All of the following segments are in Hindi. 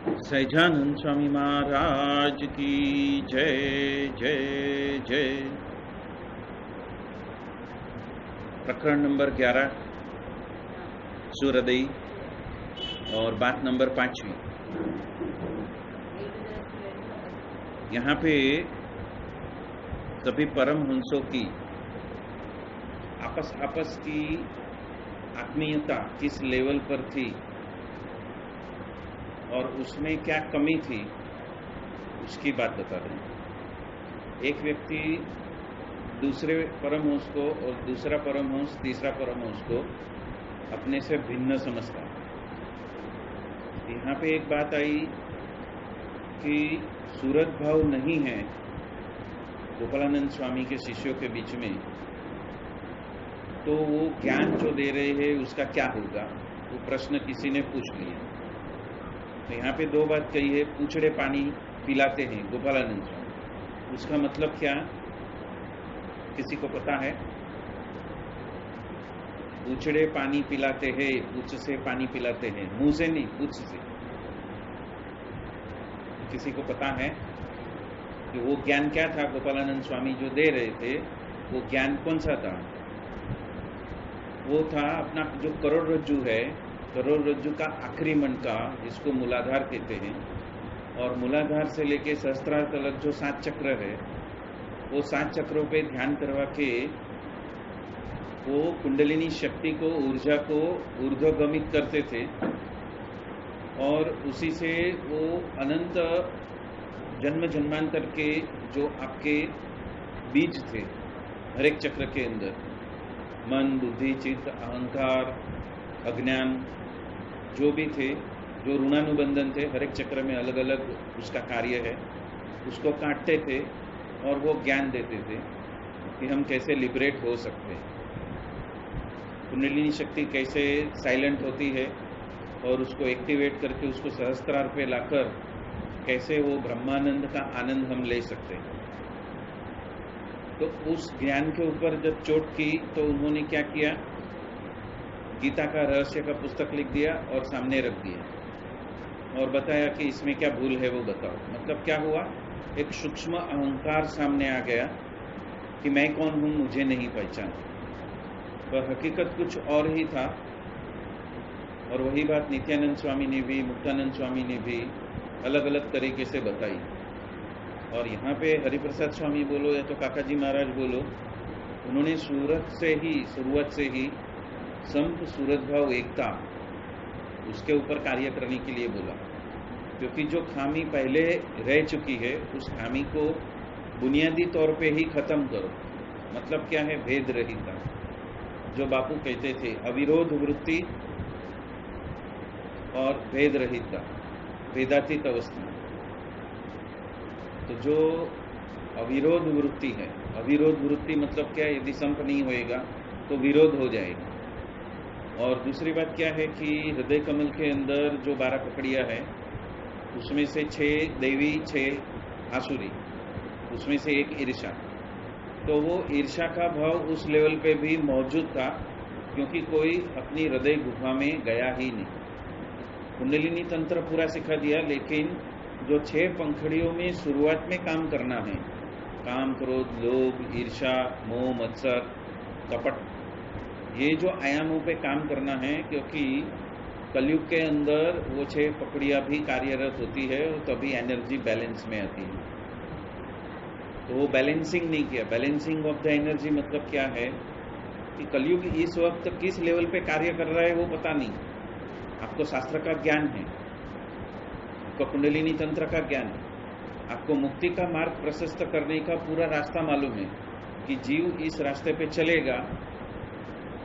सहजानंद स्वामी महाराज की जय जय जय। प्रकरण नंबर 11 सूरदई और बात नंबर 5वीं। यहाँ पे सभी परमहंसों की आपस की आत्मीयता किस लेवल पर थी और उसमें क्या कमी थी उसकी बात बता रहे हैं। एक व्यक्ति दूसरे परमहंस को और दूसरा परमहंस तीसरा परमहंस को अपने से भिन्न समझता है। यहाँ पे एक बात आई कि सूरत भाव नहीं है गोपालानंद स्वामी के शिष्यों के बीच में, तो वो ज्ञान जो दे रहे हैं उसका क्या होगा, वो प्रश्न किसी ने पूछ लिया। तो यहाँ पे दो बात कही है, पूछड़े पानी पिलाते हैं गोपालानंद स्वामी, उसका मतलब क्या किसी को पता है? पूछड़े पानी पिलाते हैं, पूछ से पानी पिलाते हैं, मुंह से नहीं, पूछ से। किसी को पता है कि वो ज्ञान क्या था गोपालानंद स्वामी जो दे रहे थे? वो ज्ञान कौन सा था? वो था अपना जो करोड़रज्जु है, करोड़रज्जु का आखिरी मणका जिसको मूलाधार कहते हैं, और मूलाधार से लेके सहस्त्रार तक जो 7 चक्र है, वो 7 चक्रों पे ध्यान करवा के वो कुंडलिनी शक्ति को, ऊर्जा को ऊर्ध्वगमित करते थे और उसी से वो अनंत जन्म जन्मांतर के जो आपके बीज थे हर एक चक्र के अंदर, मन, बुद्धि, चित्त, अहंकार, अज्ञान, जो भी थे, जो ऋणानुबंधन थे, हर एक चक्र में अलग अलग उसका कार्य है, उसको काटते थे और वो ज्ञान देते थे कि हम कैसे लिबरेट हो सकते हैं, कुंडलिनी शक्ति कैसे साइलेंट होती है और उसको एक्टिवेट करके उसको सहस्त्रार पे लाकर कैसे वो ब्रह्मानंद का आनंद हम ले सकते हैं। तो उस ज्ञान के ऊपर जब चोट की तो उन्होंने क्या किया, गीता का रहस्य का पुस्तक लिख दिया और सामने रख दिया और बताया कि इसमें क्या भूल है वो बताओ। मतलब क्या हुआ, एक सूक्ष्म अहंकार सामने आ गया कि मैं कौन हूं, मुझे नहीं पहचान, पर हकीकत कुछ और ही था। और वही बात नित्यानंद स्वामी ने भी, मुक्तानंद स्वामी ने भी अलग अलग तरीके से बताई। और यहाँ पे हरिप्रसाद स्वामी बोलो या तो काका जी महाराज बोलो, उन्होंने शुरुआत से ही संप सूरत भाव एकता उसके ऊपर कार्य करने के लिए बोला, क्योंकि जो खामी पहले रह चुकी है उस खामी को बुनियादी तौर पे ही खत्म करो। मतलब क्या है, भेद रहिता, जो बापू कहते थे अविरोध वृत्ति और भेद रहिता, वेदातीत अवस्था। तो जो अविरोध वृत्ति है, अविरोध वृत्ति मतलब क्या है, यदि संप नहीं होएगा तो विरोध हो जाएगा। और दूसरी बात क्या है कि हृदय कमल के अंदर जो 12 पकड़िया है उसमें से 6 देवी 6 आसुरी, उसमें से एक ईर्षा। तो वो ईर्षा का भाव उस लेवल पे भी मौजूद था, क्योंकि कोई अपनी हृदय गुफा में गया ही नहीं। कुंडलिनी तंत्र पूरा सिखा दिया, लेकिन जो 6 पंखड़ियों में शुरुआत में काम करना है, काम, क्रोध, लोभ, ईर्षा, मोह, मत्सर, कपट, ये जो आयामों पे काम करना है, क्योंकि कलयुग के अंदर वो 6 पकड़ियां भी कार्यरत होती है और तभी एनर्जी बैलेंस में आती है। तो वो बैलेंसिंग नहीं किया। बैलेंसिंग ऑफ द एनर्जी मतलब क्या है कि कलयुग इस वक्त किस लेवल पे कार्य कर रहा है वो पता नहीं। आपको शास्त्र का ज्ञान है, आपको कुंडलिनी तंत्र का ज्ञान है, आपको मुक्ति का मार्ग प्रशस्त करने का पूरा रास्ता मालूम है कि जीव इस रास्ते पे चलेगा।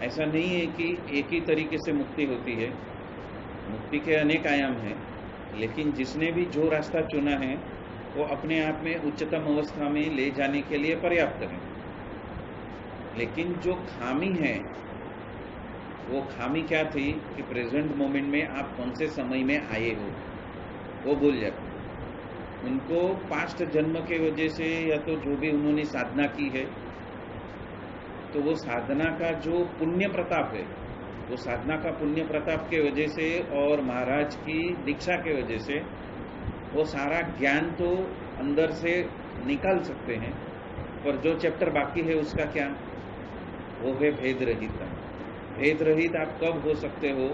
ऐसा नहीं है कि एक ही तरीके से मुक्ति होती है, मुक्ति के अनेक आयाम हैं, लेकिन जिसने भी जो रास्ता चुना है वो अपने आप में उच्चतम अवस्था में ले जाने के लिए पर्याप्त है। लेकिन जो खामी है, वो खामी क्या थी कि प्रेजेंट मोमेंट में आप कौन से समय में आए हो वो भूल जाते। उनको पास्ट जन्म के वजह से या तो जो भी उन्होंने साधना की है, तो वो साधना का जो पुण्य प्रताप है, वो साधना का पुण्य प्रताप के वजह से और महाराज की दीक्षा के वजह से वो सारा ज्ञान तो अंदर से निकाल सकते हैं, पर जो चैप्टर बाकी है उसका क्या, वो है भेद रहित। भेद रहित आप कब हो सकते हो,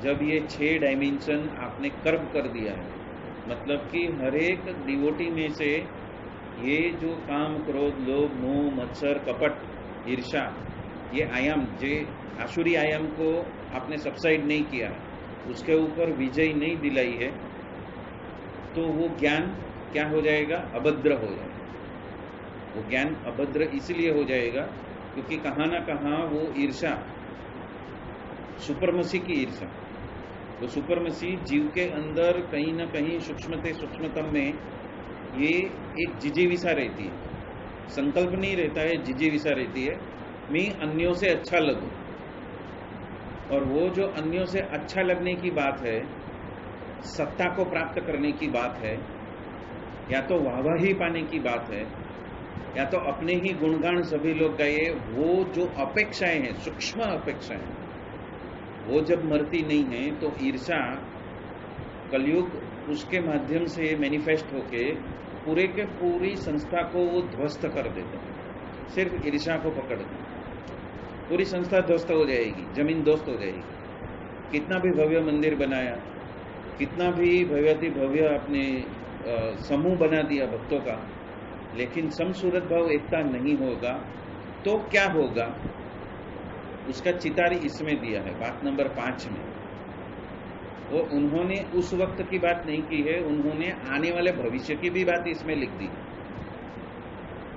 जब ये 6 डायमेंशन आपने कर्व कर दिया है। मतलब कि हर एक डिवोटी में से ये जो काम, क्रोध, लोभ, मोह, मत्सर, कपट, ईर्षा, ये आयाम, जो आसुरी आयाम को आपने सबसाइड नहीं किया, उसके ऊपर विजय नहीं दिलाई है, तो वो ज्ञान क्या हो जाएगा, अभद्र हो जाएगा। वो ज्ञान अभद्र इसलिए हो जाएगा क्योंकि कहाँ ना कहाँ वो ईर्षा, सुपरमसी की ईर्षा, वो सुपरमसी जीव के अंदर कहीं ना कहीं सूक्ष्मतम में ये एक जिजीविसा रहती है। संकल्प नहीं रहता है, जिजीविसा रहती है, मैं अन्यों से अच्छा लगूं। और वो जो अन्यों से अच्छा लगने की बात है, सत्ता को प्राप्त करने की बात है, या तो वाहवाही पाने की बात है, या तो अपने ही गुणगान सभी लोग गाए, वो जो अपेक्षाएं हैं, सूक्ष्म अपेक्षाएं, वो जब मरती नहीं है तो ईर्षा, कलयुग उसके माध्यम से मैनिफेस्ट होके पूरे के पूरी संस्था को वो ध्वस्त कर देता है। सिर्फ ईर्षा को पकड़ के पूरी संस्था ध्वस्त हो जाएगी, जमीन ध्वस्त हो जाएगी। कितना भी भव्य मंदिर बनाया, कितना भी भव्याति भव्य अपने समूह बना दिया भक्तों का, लेकिन समसूरत भाव एकता नहीं होगा तो क्या होगा, उसका चितार इसमें दिया है, बात नंबर 5 में। वो उन्होंने उस वक्त की बात नहीं की है, उन्होंने आने वाले भविष्य की भी बात इसमें लिख दी।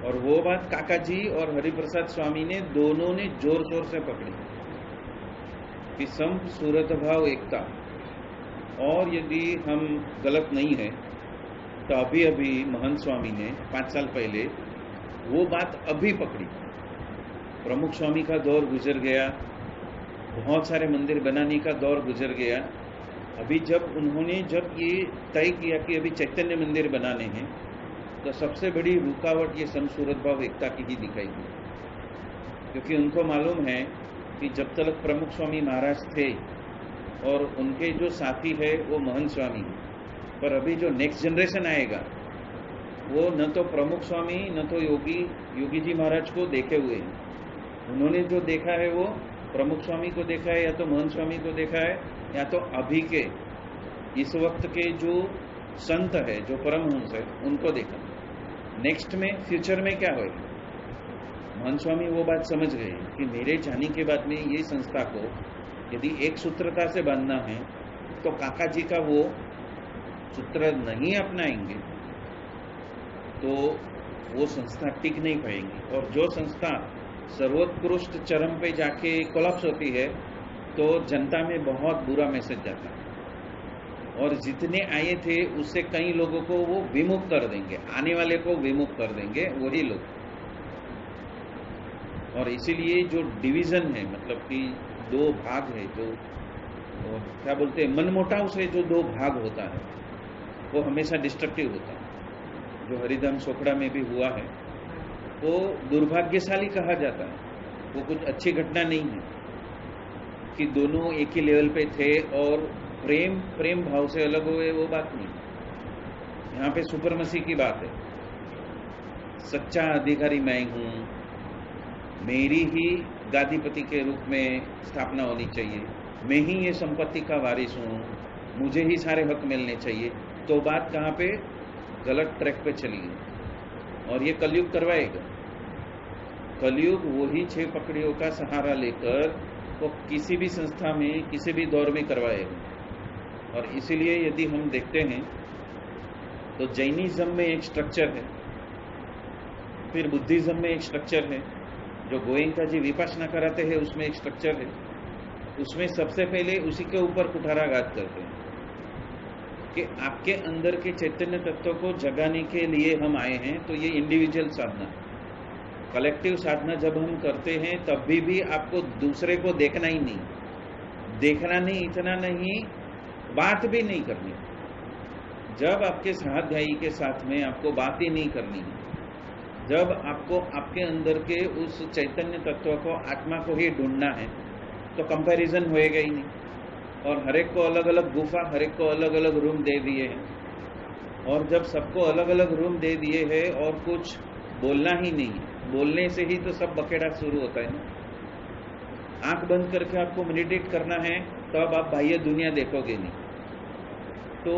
और वो बात काका जी और हरिप्रसाद स्वामी ने दोनों ने जोर शोर से पकड़ी कि सम सूरत भाव एकता। और यदि हम गलत नहीं है तो अभी अभी महंत स्वामी ने 5 साल पहले वो बात अभी पकड़ी। प्रमुख स्वामी का दौर गुजर गया, बहुत सारे मंदिर बनाने का दौर गुजर गया। अभी जब उन्होंने जब ये तय किया कि अभी चैतन्य मंदिर बनाने हैं, तो सबसे बड़ी रुकावट ये समसूरत भाव एकता की ही दिखाई दी। क्योंकि उनको मालूम है कि जब तक प्रमुख स्वामी महाराज थे और उनके जो साथी है वो महंत स्वामी है, पर अभी जो नेक्स्ट जनरेशन आएगा वो न तो प्रमुख स्वामी न तो योगी जी महाराज को देखे हुए हैं। उन्होंने जो देखा है वो प्रमुख स्वामी को देखा है, या तो महंत स्वामी को देखा है, या तो अभी के इस वक्त के जो संत है, जो परमहंस है, उनको देखा। नेक्स्ट में, फ्यूचर में क्या होगा, महंत स्वामी वो बात समझ गए कि मेरे जाने के बाद में ये संस्था को यदि एक सूत्रता से बांधना है तो काका जी का वो सूत्र नहीं अपनाएंगे तो वो संस्था टिक नहीं पाएंगी। और जो संस्था सर्वोत्कृष्ट चरम पे जाके कोलैप्स होती है तो जनता में बहुत बुरा मैसेज जाता है, और जितने आए थे उससे कई लोगों को वो विमुख कर देंगे, आने वाले को विमुख कर देंगे वही लोग। और इसीलिए जो डिवीजन है, मतलब कि 2 भाग है, जो क्या बोलते हैं, मनमुटाव से जो 2 भाग होता है वो हमेशा डिस्ट्रक्टिव होता है। जो हरिधाम सोखड़ा में भी हुआ है वो दुर्भाग्यशाली कहा जाता है, वो कुछ अच्छी घटना नहीं है कि दोनों एक ही लेवल पे थे और प्रेम भाव से अलग हुए, वो बात नहीं। यहाँ पे सुपरमसी की बात है, सच्चा अधिकारी मैं हूँ, मेरी ही गादीपति के रूप में स्थापना होनी चाहिए, मैं ही ये संपत्ति का वारिस हूँ, मुझे ही सारे हक मिलने चाहिए, तो बात कहाँ पे गलत ट्रैक पे चली गई। और ये कलयुग करवाएगा। कलयुग वही 6 पकड़ियों का सहारा लेकर वो किसी भी संस्था में किसी भी दौर में करवाएगा। और इसीलिए यदि हम देखते हैं तो जैनिज्म में एक स्ट्रक्चर है, फिर बुद्धिज्म में एक स्ट्रक्चर है, जो गोयंका जी विपासना कराते हैं उसमें एक स्ट्रक्चर है। उसमें सबसे पहले उसी के ऊपर कुठाराघात करते हैं कि आपके अंदर के चैतन्य तत्व को जगाने के लिए हम आए हैं। तो ये इंडिविजुअल साधना, कलेक्टिव साधना जब हम करते हैं तब भी आपको दूसरे को देखना ही नहीं, देखना नहीं, इतना नहीं, बात भी नहीं करनी। जब आपके स्वाध्यायी के साथ में आपको बात ही नहीं करनी है, जब आपको आपके अंदर के उस चैतन्य तत्व को, आत्मा को ही ढूंढना है, तो कंपैरिजन होएगा ही नहीं। और हर एक को अलग अलग गुफा, हर एक को अलग अलग रूम दे दिए हैं, और जब सबको अलग अलग रूम दे दिए हैं और कुछ बोलना ही नहीं है, बोलने से ही तो सब बखेड़ा शुरू होता है ना। आंख बंद करके आपको मेडिटेट करना है तो अब आप बाह्य दुनिया देखोगे नहीं। तो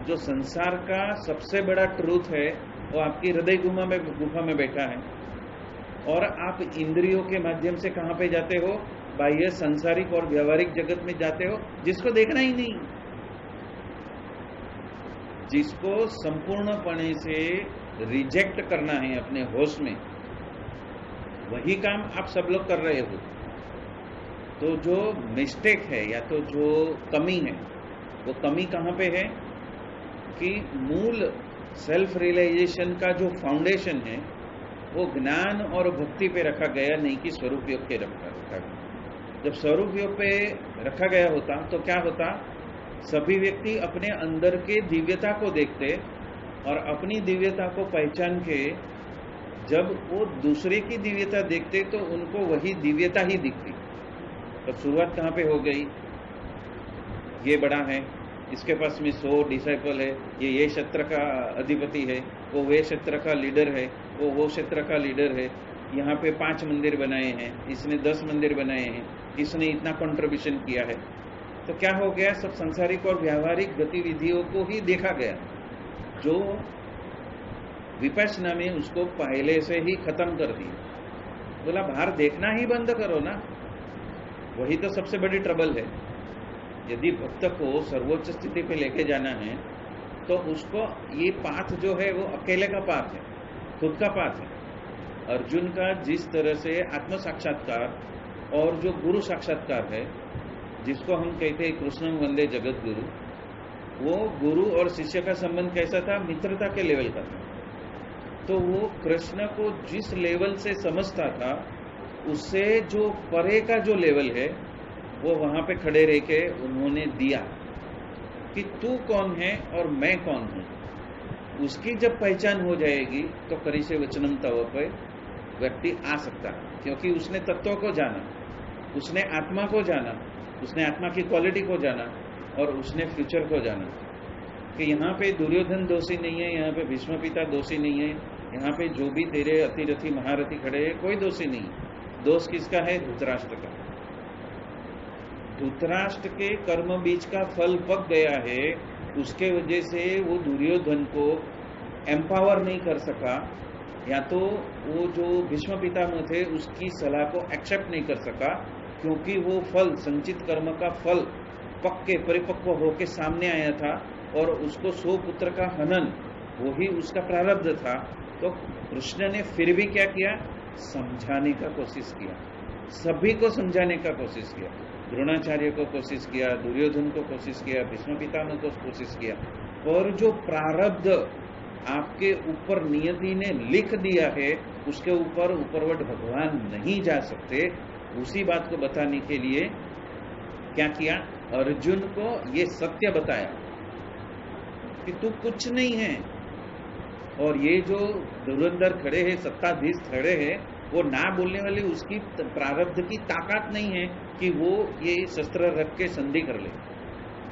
जो संसार का सबसे बड़ा ट्रूथ है वो आपकी हृदय गुफा में बैठा है, और आप इंद्रियों के माध्यम से कहां पे जाते हो? बाह्य सांसारिक और व्यवहारिक जगत में जाते हो, जिसको देखना ही नहीं, जिसको संपूर्णपणे से रिजेक्ट करना है अपने होश में, वही काम आप सब लोग कर रहे हो। तो जो मिस्टेक है या तो जो कमी है, वो कमी कहां पे है कि मूल सेल्फ रियलाइजेशन का जो फाउंडेशन है वो ज्ञान और भक्ति पे रखा गया, नहीं कि स्वरूप योग पे रखा गया। जब स्वरूप योग पे रखा गया होता तो क्या होता? सभी व्यक्ति अपने अंदर के दिव्यता को देखते और अपनी दिव्यता को पहचान के जब वो दूसरे की दिव्यता देखते तो उनको वही दिव्यता ही दिखती। तो शुरुआत कहाँ पे हो गई? ये बड़ा है, इसके पास में 100 डिसाइपल है, ये क्षेत्र का अधिपति है, वो वे क्षेत्र का लीडर है, वो क्षेत्र का लीडर है, यहाँ पे 5 मंदिर बनाए हैं, इसने 10 मंदिर बनाए हैं, इसने इतना कंट्रीब्यूशन किया है। तो क्या हो गया? सब सांसारिक और व्यावहारिक गतिविधियों को ही देखा गया, जो विपश्यना में उसको पहले से ही खत्म कर दिया। बोला बाहर देखना ही बंद करो ना, वही तो सबसे बड़ी ट्रबल है। यदि भक्त को सर्वोच्च स्थिति पे लेके जाना है तो उसको ये पाथ जो है वो अकेले का पाथ है, खुद का पाथ है। अर्जुन का जिस तरह से आत्म साक्षात्कार और जो गुरु साक्षात्कार है, जिसको हम कहते हैं कृष्णं वंदे जगत गुरु, वो गुरु और शिष्य का संबंध कैसा था? मित्रता के लेवल का था। तो वो कृष्ण को जिस लेवल से समझता था, उससे जो परे का जो लेवल है वो वहां पे खड़े रह के उन्होंने दिया कि तू कौन है और मैं कौन हूं। उसकी जब पहचान हो जाएगी तो करिष्ये वचनं तव पे व्यक्ति आ सकता है, क्योंकि उसने तत्व को जाना, उसने आत्मा को जाना, उसने आत्मा की क्वालिटी को जाना और उसने फ्यूचर को जाना कि यहाँ पे दुर्योधन दोषी नहीं है, यहाँ पे भीष्म पिता दोषी नहीं है, यहाँ पे जो भी तेरे अतिरथी महारथी खड़े हैं कोई दोषी नहीं। दोष किसका है? धृतराष्ट्र का। धृतराष्ट्र के कर्म बीज का फल पक गया है, उसके वजह से वो दुर्योधन को एम्पावर नहीं कर सका, या तो वो जो भीष्म पितामह थे उसकी सलाह को एक्सेप्ट नहीं कर सका, क्योंकि वो फल संचित कर्म का फल पक के परिपक्व होके सामने आया था और उसको 100 पुत्र का हनन वही उसका प्रारब्ध था। तो कृष्ण ने फिर भी क्या किया? समझाने का कोशिश किया, सभी को समझाने का कोशिश किया। द्रोणाचार्य को कोशिश किया, दुर्योधन को कोशिश किया, भीष्म पितामह को कोशिश किया। और जो प्रारब्ध आपके ऊपर नियति ने लिख दिया है उसके ऊपर ऊपरवट भगवान नहीं जा सकते। उसी बात को बताने के लिए क्या किया? अर्जुन को ये सत्य बताया कि तू कुछ नहीं है, और ये जो धुरंधर खड़े हैं, सत्ताधीश खड़े हैं, वो ना बोलने वाली उसकी प्रारब्ध की ताकत नहीं है कि वो ये शस्त्र रख के संधि कर ले,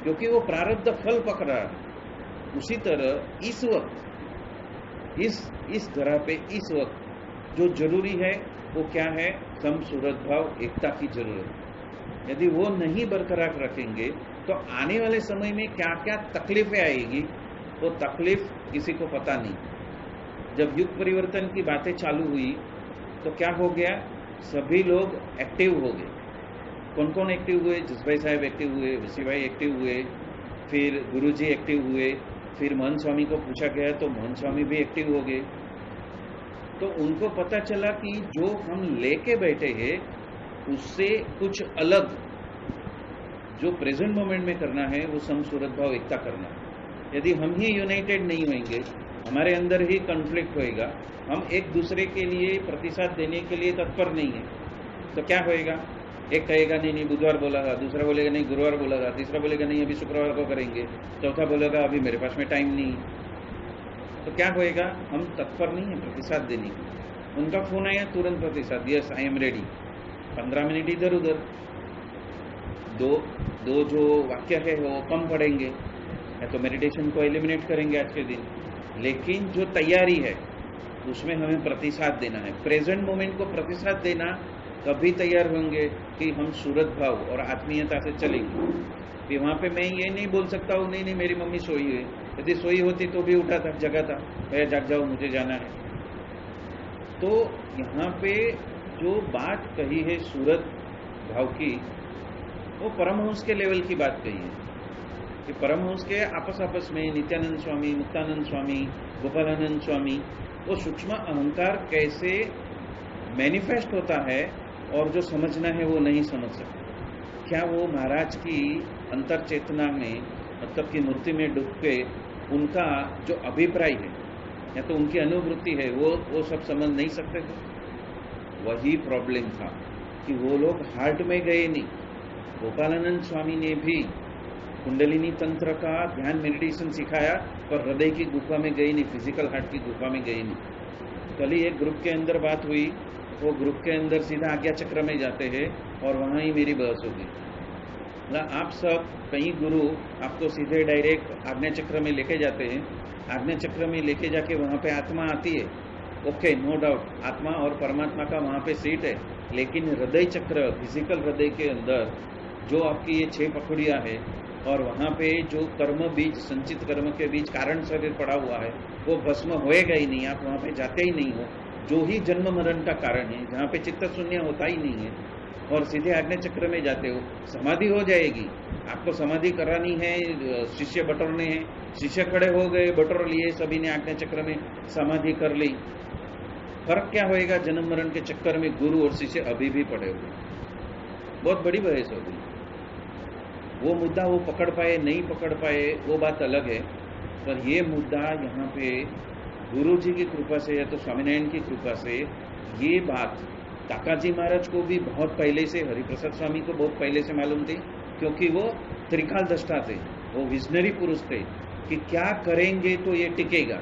क्योंकि वो प्रारब्ध फल पक रहा है। उसी तरह इस वक्त इस धरा पे इस वक्त जो जरूरी है वो क्या है? सम सूरत भाव, एकता की जरूरत। यदि वो नहीं बरकरार रखेंगे तो आने वाले समय में क्या क्या तकलीफें आएगी वो तकलीफ किसी को पता नहीं। जब युग परिवर्तन की बातें चालू हुई तो क्या हो गया? सभी लोग एक्टिव हो गए। कौन कौन एक्टिव हुए? जसभाई साहब एक्टिव हुए, वसी भाई एक्टिव हुए, फिर गुरुजी एक्टिव हुए, फिर मोहन स्वामी को पूछा गया तो मोहन स्वामी भी एक्टिव हो गए। तो उनको पता चला कि जो हम लेके बैठे हैं उससे कुछ अलग जो प्रेजेंट मोमेंट में करना है वो समसूरत भाव, एकता करना है। यदि हम ही यूनाइटेड नहीं होंगे, हमारे अंदर ही कॉन्फ्लिक्ट होएगा, हम एक दूसरे के लिए प्रतिसाद देने के लिए तत्पर नहीं है, तो क्या होएगा? एक कहेगा नहीं बुधवार बोलेगा, दूसरा बोलेगा नहीं गुरुवार बोलेगा, तीसरा बोलेगा नहीं अभी शुक्रवार को करेंगे, चौथा बोलेगा अभी मेरे पास में टाइम नहीं। तो क्या होएगा? हम तत्पर नहीं है प्रतिसाद देने की। उनका फोन आया तुरंत प्रतिसाद, yes I am ready. 15 minute इधर उधर, दो जो वाक्य है वो कम पढ़ेंगे, या तो मेडिटेशन को एलिमिनेट करेंगे आज के दिन, लेकिन जो तैयारी है उसमें हमें प्रतिसाद देना है। प्रेजेंट मोमेंट को प्रतिसाद देना कभी तैयार होंगे कि हम सूरत भाव और आत्मीयता से चलेंगे। फिर वहाँ पे मैं ये नहीं बोल सकता हूँ नहीं मेरी मम्मी सोई है, यदि सोई होती तो भी उठा था, जगा था, भैया जाग जाओ मुझे जाना है। तो यहाँ पे जो बात कही है सूरत भाव की, वो परमहंस के लेवल की बात कही है कि परमहंस के आपस में नित्यानंद स्वामी, मुक्तानंद स्वामी, गोपालानंद स्वामी, वो सूक्ष्म अहंकार कैसे मैनिफेस्ट होता है और जो समझना है वो नहीं समझ सकते। क्या वो महाराज की अंतर चेतना में, मतलब की मूर्ति में डूब के उनका जो अभिप्राय है या तो उनकी अनुभूति है वो सब समझ नहीं सकते थे? वही प्रॉब्लम था कि वो लोग हार्ट में गए नहीं। गोपालानंद स्वामी ने भी कुंडलिनी तंत्र का ध्यान मेडिटेशन सिखाया, पर हृदय की गुफा में गई नहीं, फिजिकल हार्ट की गुफा में गई नहीं। कल ही एक ग्रुप के अंदर बात हुई, वो ग्रुप के अंदर सीधा आज्ञा चक्र में जाते हैं और वहां ही मेरी बहस होगी। आप सब कई गुरु आपको सीधे डायरेक्ट आज्ञा चक्र में लेके जाते हैं, आज्ञा चक्र में लेके जाके वहां पे आत्मा आती है, ओके नो डाउट, आत्मा और परमात्मा का वहां पे सीट है, लेकिन हृदय चक्र, फिजिकल हृदय के अंदर जो आपकी ये 6 पखुड़ियां है और वहां पे जो कर्म बीज, संचित कर्म के बीच कारण शरीर पड़ा हुआ है, वो भस्म होएगा ही नहीं, आप वहां पे जाते ही नहीं हो। जो ही जन्म मरण का कारण है, जहाँ पे चित्त शून्य होता ही नहीं है, और सीधे आज्ञा चक्र में जाते हो, समाधि हो जाएगी। आपको समाधि करानी है, शिष्य बटोरने हैं, शिष्य खड़े हो गए, बटोर लिए, सभी ने आज्ञा चक्र में समाधि कर ली। फर्क क्या होएगा? जन्म मरण के चक्कर में गुरु और शिष्य अभी भी पड़े हुए। बहुत बड़ी बहस हो गई। वो मुद्दा वो पकड़ पाए नहीं पकड़ पाए वो बात अलग है, पर ये मुद्दा यहाँ पे गुरु जी की कृपा से या तो स्वामीनारायण की कृपा से ये बात काकाजी महाराज को भी बहुत पहले से, हरिप्रसाद स्वामी को बहुत पहले से मालूम थी, क्योंकि वो त्रिकाल दृष्टा थे, वो विजनरी पुरुष थे कि क्या करेंगे तो ये टिकेगा।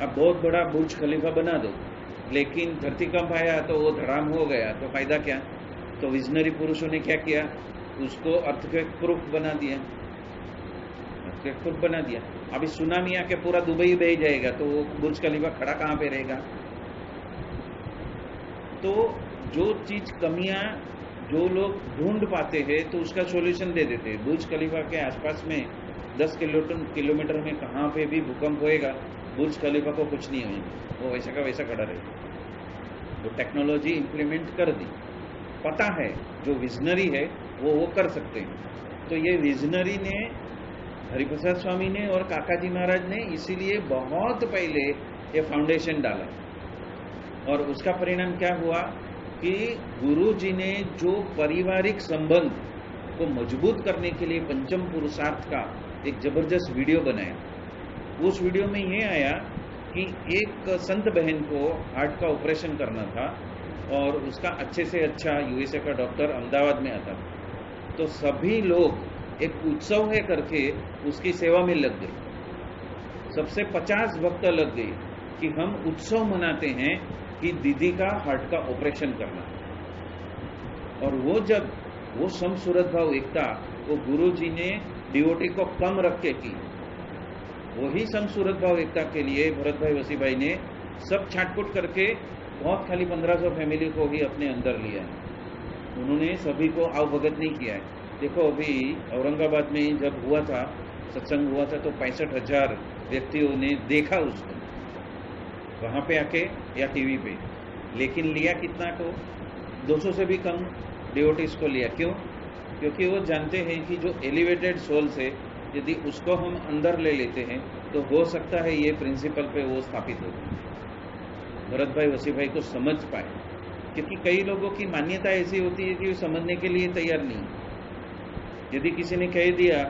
अब बहुत बड़ा बुर्ज खलीफा बना दो, लेकिन धरतीकंप आया तो वो धड़ाम हो गया, तो फायदा क्या? तो विजनरी पुरुषों ने क्या किया? उसको अर्थक्वेक प्रूफ बना दिया, अर्थक्वेक प्रूफ बना दिया। अभी सुनामी आके पूरा दुबई बह जाएगा तो वो बुर्ज खलीफा खड़ा कहां पे रहेगा? तो जो चीज कमियां जो लोग ढूंढ पाते हैं तो उसका सॉल्यूशन दे देते हैं। बुर्ज खलीफा के आसपास में 10 किलोमीटर में कहां पे भी भूकंप होएगा, बुर्ज खलीफा को कुछ नहीं होगा, वो वैसा का वैसा खड़ा रहेगा। वो टेक्नोलॉजी इंप्लीमेंट कर दी, पता है जो विजनरी है वो कर सकते हैं। तो ये विजनरी ने, हरिप्रसाद स्वामी ने और काकाजी महाराज ने इसीलिए बहुत पहले ये फाउंडेशन डाला, और उसका परिणाम क्या हुआ कि गुरु जी ने जो पारिवारिक संबंध को मजबूत करने के लिए पंचम पुरुषार्थ का एक जबरदस्त वीडियो बनाया। उस वीडियो में ये आया कि एक संत बहन को हार्ट का ऑपरेशन करना था और उसका अच्छे से अच्छा यूएसए का डॉक्टर अहमदाबाद में आता था, तो सभी लोग एक उत्सव है करके उसकी सेवा में लग गए। सबसे 50 भक्त लग गए कि हम उत्सव मनाते हैं कि दीदी का हार्ट का ऑपरेशन करना। और वो जब वो समसूरत भाव एकता वो गुरु जी ने डिवोटी को कम रख के की, वही समसूरत भाव एकता के लिए भरत भाई वसी भाई ने सब छाटपुट करके बहुत खाली 1500 फैमिली को ही अपने अंदर लिया है। उन्होंने सभी को आवभगत नहीं किया है। देखो अभी औरंगाबाद में जब हुआ था, सत्संग हुआ था, तो 65,000 व्यक्तियों ने देखा उसको वहां पे आके या टीवी पे, लेकिन लिया कितना को? 200 से भी कम डिवोटीज को लिया। क्यों? क्योंकि वो जानते हैं कि जो एलिवेटेड सोल से यदि उसको हम अंदर ले लेते हैं तो हो सकता है ये प्रिंसिपल पे वो स्थापित हो। भरत भाई वसी भाई को समझ पाए, क्योंकि कई लोगों की मान्यता ऐसी होती है कि वो समझने के लिए तैयार नहीं। यदि किसी ने कह दिया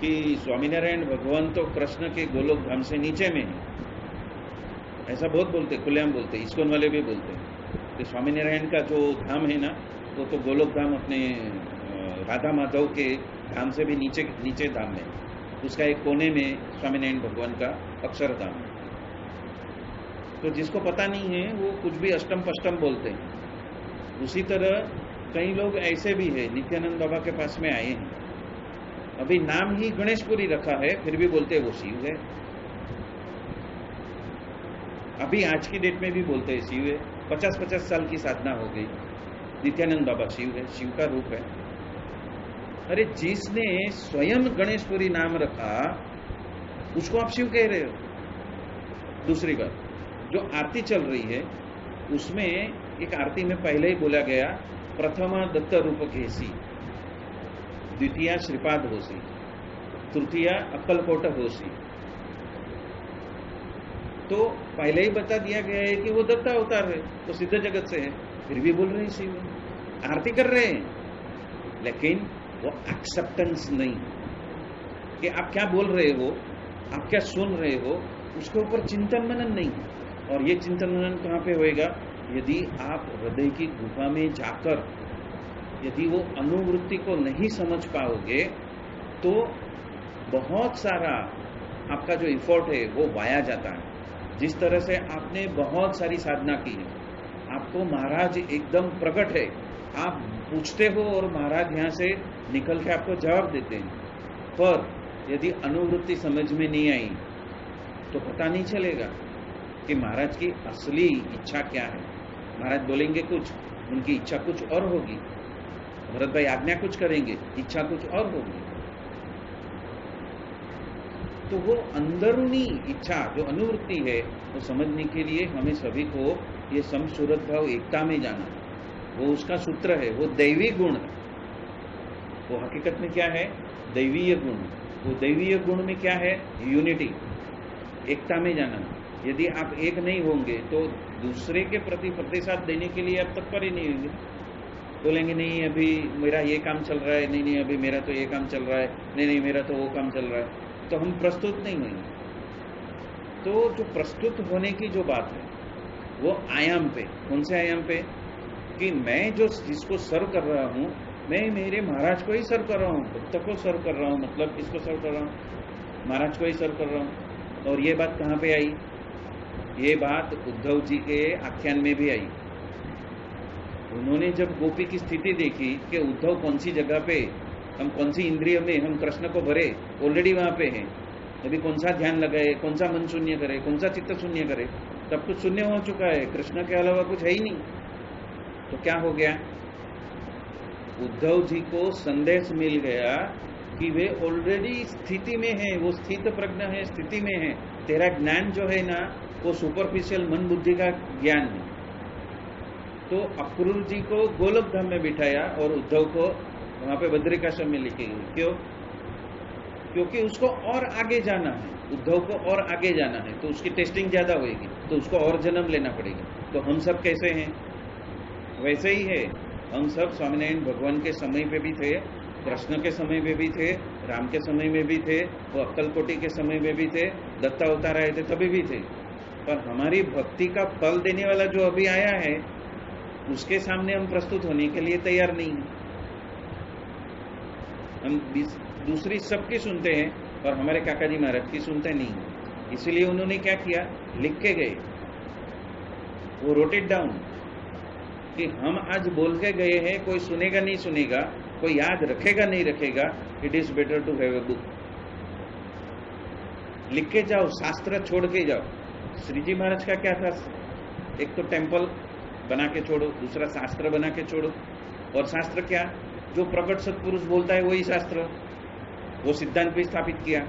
कि स्वामीनारायण भगवान तो कृष्ण के गोलोक धाम से नीचे में है, ऐसा बहुत बोलते, खुलेआम बोलते, इस्कॉन वाले भी बोलते हैं कि स्वामीनारायण का जो धाम है ना वो तो गोलोक धाम अपने राधा माधव के धाम से भी नीचे धाम है, उसका एक कोने में स्वामीनारायण भगवान का अक्षरधाम है। तो जिसको पता नहीं है वो कुछ भी अष्टम पष्टम बोलते हैं। उसी तरह कई लोग ऐसे भी है, नित्यानंद बाबा के पास में आए हैं अभी नाम ही गणेशपुरी रखा है, फिर भी बोलते हैं वो शिव है। अभी आज की डेट में भी बोलते हैं शिव है। 50-50 साल की साधना हो गई, नित्यानंद बाबा शिव है, शिव का रूप है। अरे जिसने स्वयं गणेशपुरी नाम रखा उसको आप शिव कह रहे हो। दूसरी बात, जो आरती चल रही है उसमें एक आरती में पहले ही बोला गया, प्रथमा दत्त रूप घेसी, द्वितीया श्रीपाद होसी, तृतीया अक्कलकोट होसी। तो पहले ही बता दिया गया है कि वो दत्ता अवतार है, तो सिद्ध जगत से है, फिर भी बोल रहे हैं शिव, आरती कर रहे हैं, लेकिन वो एक्सेप्टेंस नहीं कि आप क्या बोल रहे हो, आप क्या सुन रहे हो, उसके ऊपर चिंतन मनन नहीं। और ये चिंतन मनन कहाँ पे होएगा? यदि आप हृदय की गुफा में जाकर यदि वो अनुवृत्ति को नहीं समझ पाओगे तो बहुत सारा आपका जो इफोर्ट है वो वाया जाता है। जिस तरह से आपने बहुत सारी साधना की है, आपको महाराज एकदम प्रकट है, आप पूछते हो और महाराज यहाँ से निकल के आपको जवाब देते हैं, पर यदि अनुवृत्ति समझ में नहीं आई तो पता नहीं चलेगा कि महाराज की असली इच्छा क्या है। महाराज बोलेंगे कुछ, उनकी इच्छा कुछ और होगी, भरत भाई आज्ञा कुछ करेंगे, इच्छा कुछ और होगी। तो वो अंदरूनी इच्छा जो अनुवृत्ति है वो समझने के लिए हमें सभी को ये सम सूरत भाव एकता में जाना, वो उसका सूत्र है, वो दैवी गुण है। वो हकीकत में क्या है? दैवीय गुण। वो दैवीय गुण में क्या है? यूनिटी, एकता में जाना। यदि आप एक नहीं होंगे तो दूसरे के प्रति प्रतिसाद देने के लिए आप तत्पर ही नहीं होंगे। बोलेंगे नहीं अभी मेरा ये काम चल रहा है, नहीं नहीं अभी मेरा तो ये काम चल रहा है, नहीं नहीं मेरा तो वो काम चल रहा है, तो हम प्रस्तुत नहीं होंगे। तो जो प्रस्तुत होने की जो बात है वो आयाम पे, कौन से आयाम पे? कि मैं जो जिसको सर्व कर रहा हूँ, मैं मेरे महाराज को ही सर्व कर रहा हूँ, भक्त को सर्व कर रहा हूँ, मतलब किसको सर्व कर रहा हूँ? महाराज को ही सर्व कर रहा हूँ। और ये बात कहाँ पे आई? ये बात उद्धव जी के आख्यान में भी आई। उन्होंने जब गोपी की स्थिति देखी कि उद्धव कौन सी जगह पे, हम कौन सी इंद्रिय में हम कृष्ण को भरे, ऑलरेडी वहां पे हैं, अभी कौन सा ध्यान लगाए, कौन सा मन शून्य करे, कौन सा चित्त शून्य करे, सब कुछ शून्य हो चुका है, कृष्ण के अलावा कुछ है ही नहीं। तो क्या हो गया? उद्धव जी को संदेश मिल गया कि वे ऑलरेडी स्थिति में है, वो स्थित प्रज्ञ है, स्थिति में है। तेरा ज्ञान जो है ना वो सुपरफिशियल मन बुद्धि का ज्ञान है। तो अक्रूर जी को गोलोक धाम में बिठाया और उद्धव को वहां पे बद्रिकाश्रम में लेके गए। क्यों? क्योंकि उसको और आगे जाना है, उद्धव को और आगे जाना है, तो उसकी टेस्टिंग ज्यादा होगी, तो उसको और जन्म लेना पड़ेगा। तो हम सब कैसे हैं? वैसे ही है। हम सब स्वामीनारायण भगवान के समय पे भी थे, कृष्ण के समय में भी थे, राम के समय में भी थे, वो अक्कलकोटी के समय में भी थे, दत्ता अवतार आए थे तभी भी थे। पर हमारी भक्ति का फल देने वाला जो अभी आया है उसके सामने हम प्रस्तुत होने के लिए तैयार नहीं। हम दूसरी सबकी सुनते हैं और हमारे काका जी महाराज की सुनते नहीं। इसलिए उन्होंने क्या किया? लिख के गए, वो रोट इट डाउन कि हम आज बोल के गए हैं, कोई सुनेगा नहीं सुनेगा, कोई याद रखेगा नहीं रखेगा, it is better to have a book. लिख के जाओ, शास्त्र छोड़ के जाओ। श्री जी महाराज का क्या था? एक तो टेम्पल बना के छोड़ो, दूसरा शास्त्र बना के छोड़ो। और शास्त्र क्या? जो प्रकट सत्पुरुष बोलता है वही शास्त्र, वो सिद्धांत भी स्थापित किया।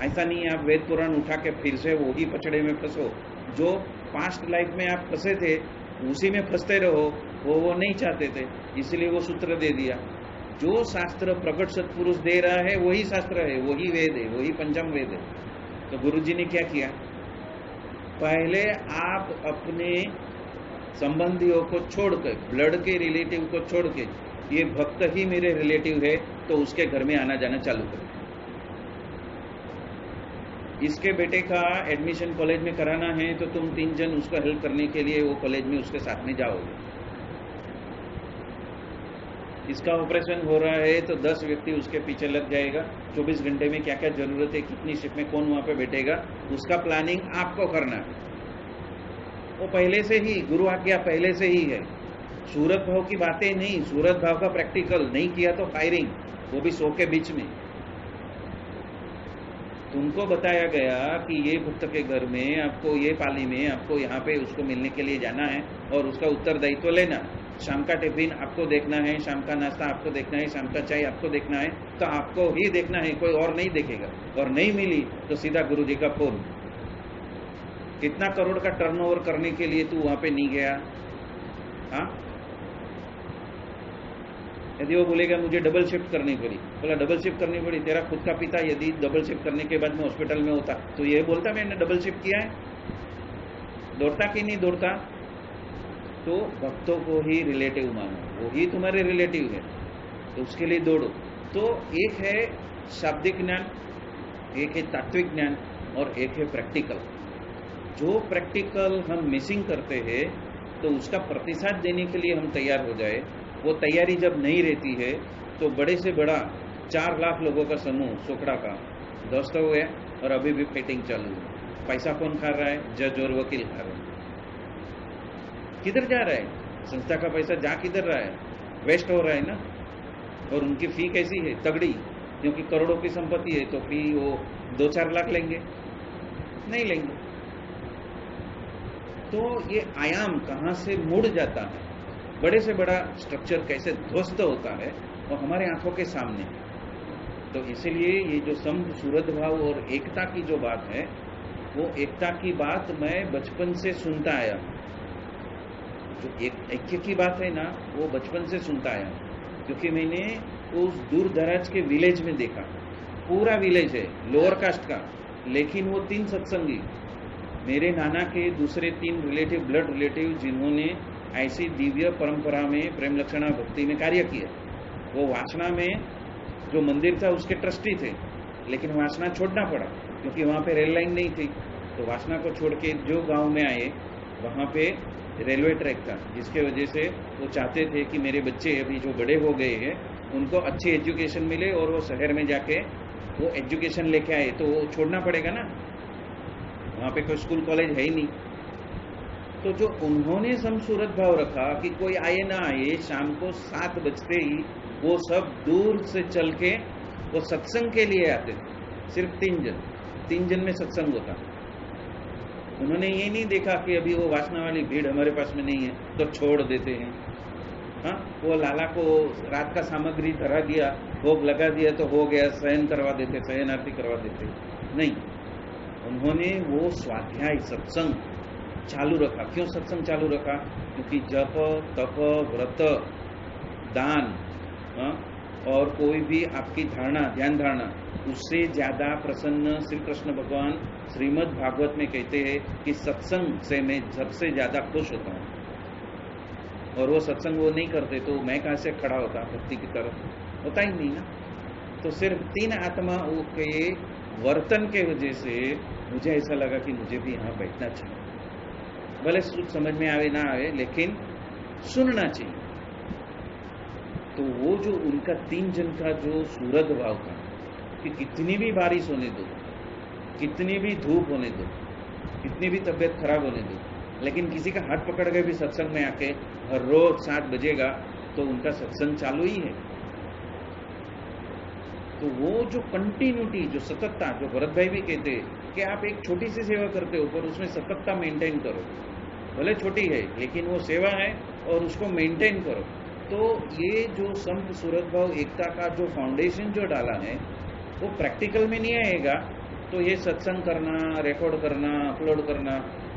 ऐसा नहीं है आप वेद पुराण उठा के फिर से वही पचड़े में फंसो। जो पास्ट लाइफ में आप फंसे थे उसी में फंसते रहो, वो नहीं चाहते थे, इसलिए वो सूत्र दे दिया। जो शास्त्र प्रकट सत्पुरुष दे रहा है वही शास्त्र है, वही वेद है, वही पंचम वेद है। तो गुरु जी ने क्या किया? पहले आप अपने संबंधियों को छोड़कर, ब्लड के रिलेटिव को छोड़ के, ये भक्त ही मेरे रिलेटिव है तो उसके घर में आना जाना चालू करो। इसके बेटे का एडमिशन कॉलेज में कराना है तो तुम 3 जन उसको हेल्प करने के लिए वो कॉलेज में उसके साथ में जाओगे। इसका ऑपरेशन हो रहा है तो 10 व्यक्ति उसके पीछे लग जाएगा। 24 घंटे में क्या क्या जरूरत है, कितनी शिफ्ट में कौन वहां पे बैठेगा, उसका प्लानिंग आपको करना है। वो पहले से ही गुरु आज्ञा पहले से ही है। सूरत भाव की बातें नहीं, सूरत भाव का प्रैक्टिकल नहीं किया तो फायरिंग, वो भी 100 के बीच में। तुमको बताया गया कि ये भक्त के घर में आपको ये पाली में आपको यहाँ पे उसको मिलने के लिए जाना है और उसका उत्तरदायित्व लेना। शाम का टिफिन आपको देखना है, शाम का नाश्ता आपको देखना है, शाम का चाय आपको देखना है, तो आपको ही देखना है, कोई और नहीं देखेगा। और नहीं मिली तो सीधा गुरु जी का फोन, कितना करोड़ का टर्नओवर करने के लिए तू वहां पे नहीं गया? हाँ, यदि वो बोलेगा मुझे डबल शिफ्ट करनी पड़ी, बोला डबल शिफ्ट करनी पड़ी, तेरा खुद का पिता यदि डबल शिफ्ट करने के बाद में हॉस्पिटल में होता तो ये बोलता मैंने डबल शिफ्ट किया है? दौड़ता कि नहीं दौड़ता? तो भक्तों को ही रिलेटिव मानो, वो ही तुम्हारे रिलेटिव है, तो उसके लिए दौड़ो। तो एक है शाब्दिक ज्ञान, एक है तात्विक ज्ञान और एक है प्रैक्टिकल। जो प्रैक्टिकल हम मिसिंग करते हैं तो उसका प्रतिसाद देने के लिए हम तैयार हो जाए, वो तैयारी जब नहीं रहती है तो बड़े से बड़ा 4 लाख लोगों का समूह सोकड़ा का ध्वस्त हो गया और अभी भी फाइटिंग चालू है। पैसा कौन खा रहा है? जज और वकील खा रहे हैं। किधर जा रहा है? संस्था का पैसा जा किधर रहा है? वेस्ट हो रहा है ना। और उनकी फी कैसी है? तगड़ी, क्योंकि करोड़ों की संपत्ति है तो फी वो 2-4 लाख लेंगे? नहीं लेंगे। तो ये आयाम कहां से मुड़ जाता है, बड़े से बड़ा स्ट्रक्चर कैसे ध्वस्त होता है वो हमारे आंखों के सामने। तो इसलिए ये जो संत सूरत भाव और एकता की जो बात है, वो एकता की बात मैं बचपन से सुनता आया। जो ऐक्य की बात है ना, वो बचपन से सुनता आया, क्योंकि मैंने उस दूर दराज के विलेज में देखा। पूरा विलेज है लोअर कास्ट का, लेकिन वो 3 सत्संगी, मेरे नाना के दूसरे 3 रिलेटिव, ब्लड रिलेटिव, जिन्होंने ऐसी दिव्य परंपरा में प्रेम लक्षणा भक्ति में कार्य किया। वो वासना में जो मंदिर था उसके ट्रस्टी थे, लेकिन वासना छोड़ना पड़ा क्योंकि वहाँ पे रेल लाइन नहीं थी। तो वासना को छोड़ के जो गांव में आए, वहाँ पे रेलवे ट्रैक था, जिसके वजह से वो चाहते थे कि मेरे बच्चे अभी जो बड़े हो गए हैं उनको अच्छी एजुकेशन मिले और वो शहर में जाके वो एजुकेशन लेके आए। तो वो छोड़ना पड़ेगा ना, वहाँ पे कोई स्कूल कॉलेज है ही नहीं। तो जो उन्होंने समसूरत भाव रखा कि कोई आए ना आए, शाम को 7 बजते ही वो सब दूर से चल के वो सत्संग के लिए आते थे। सिर्फ 3 जन में सत्संग होता। उन्होंने ये नहीं देखा कि अभी वो वासना वाली भीड़ हमारे पास में नहीं है तो छोड़ देते हैं। हाँ, वो लाला को रात का सामग्री धरा दिया, भोग लगा दिया तो हो गया, शयन करवा देते, शयन आरती करवा देते। नहीं, उन्होंने वो स्वाध्याय सत्संग चालू रखा। क्यों सत्संग चालू रखा? क्योंकि जप, तप, व्रत, दान और कोई भी आपकी धारणा, ध्यान धारणा, उससे ज्यादा प्रसन्न श्री कृष्ण भगवान श्रीमद् भागवत में कहते हैं कि सत्संग से मैं सबसे ज्यादा खुश होता हूँ। और वो सत्संग वो नहीं करते तो मैं कहां से खड़ा होता भक्ति की तरफ? होता ही नहीं ना। तो सिर्फ 3 आत्माओं के वर्तन के वजह से मुझे ऐसा लगा कि मुझे भी यहाँ बैठना चाहिए। भले समझ में आवे ना आवे, लेकिन सुनना चाहिए। तो वो जो उनका 3 जन का जो सूरत भाव था कि कितनी भी बारिश होने दो, कितनी भी धूप होने दो, कितनी भी तबीयत खराब होने दो, लेकिन किसी का हाथ पकड़ के भी सत्संग में आके हर रोज 7 बजेगा तो उनका सत्संग चालू ही है। तो वो जो कंटिन्यूटी, जो सततता, जो भरत भाई भी कहते हैं कि आप एक छोटी सी सेवा करते हो पर उसमें सततता मेंटेन करो, भले छोटी है लेकिन वो सेवा है और उसको मेंटेन करो। तो ये जो संत सूरत भाव एकता का जो फाउंडेशन जो डाला है वो प्रैक्टिकल में नहीं आएगा। तो ये सत्संग करना, रिकॉर्ड करना, अपलोड करना,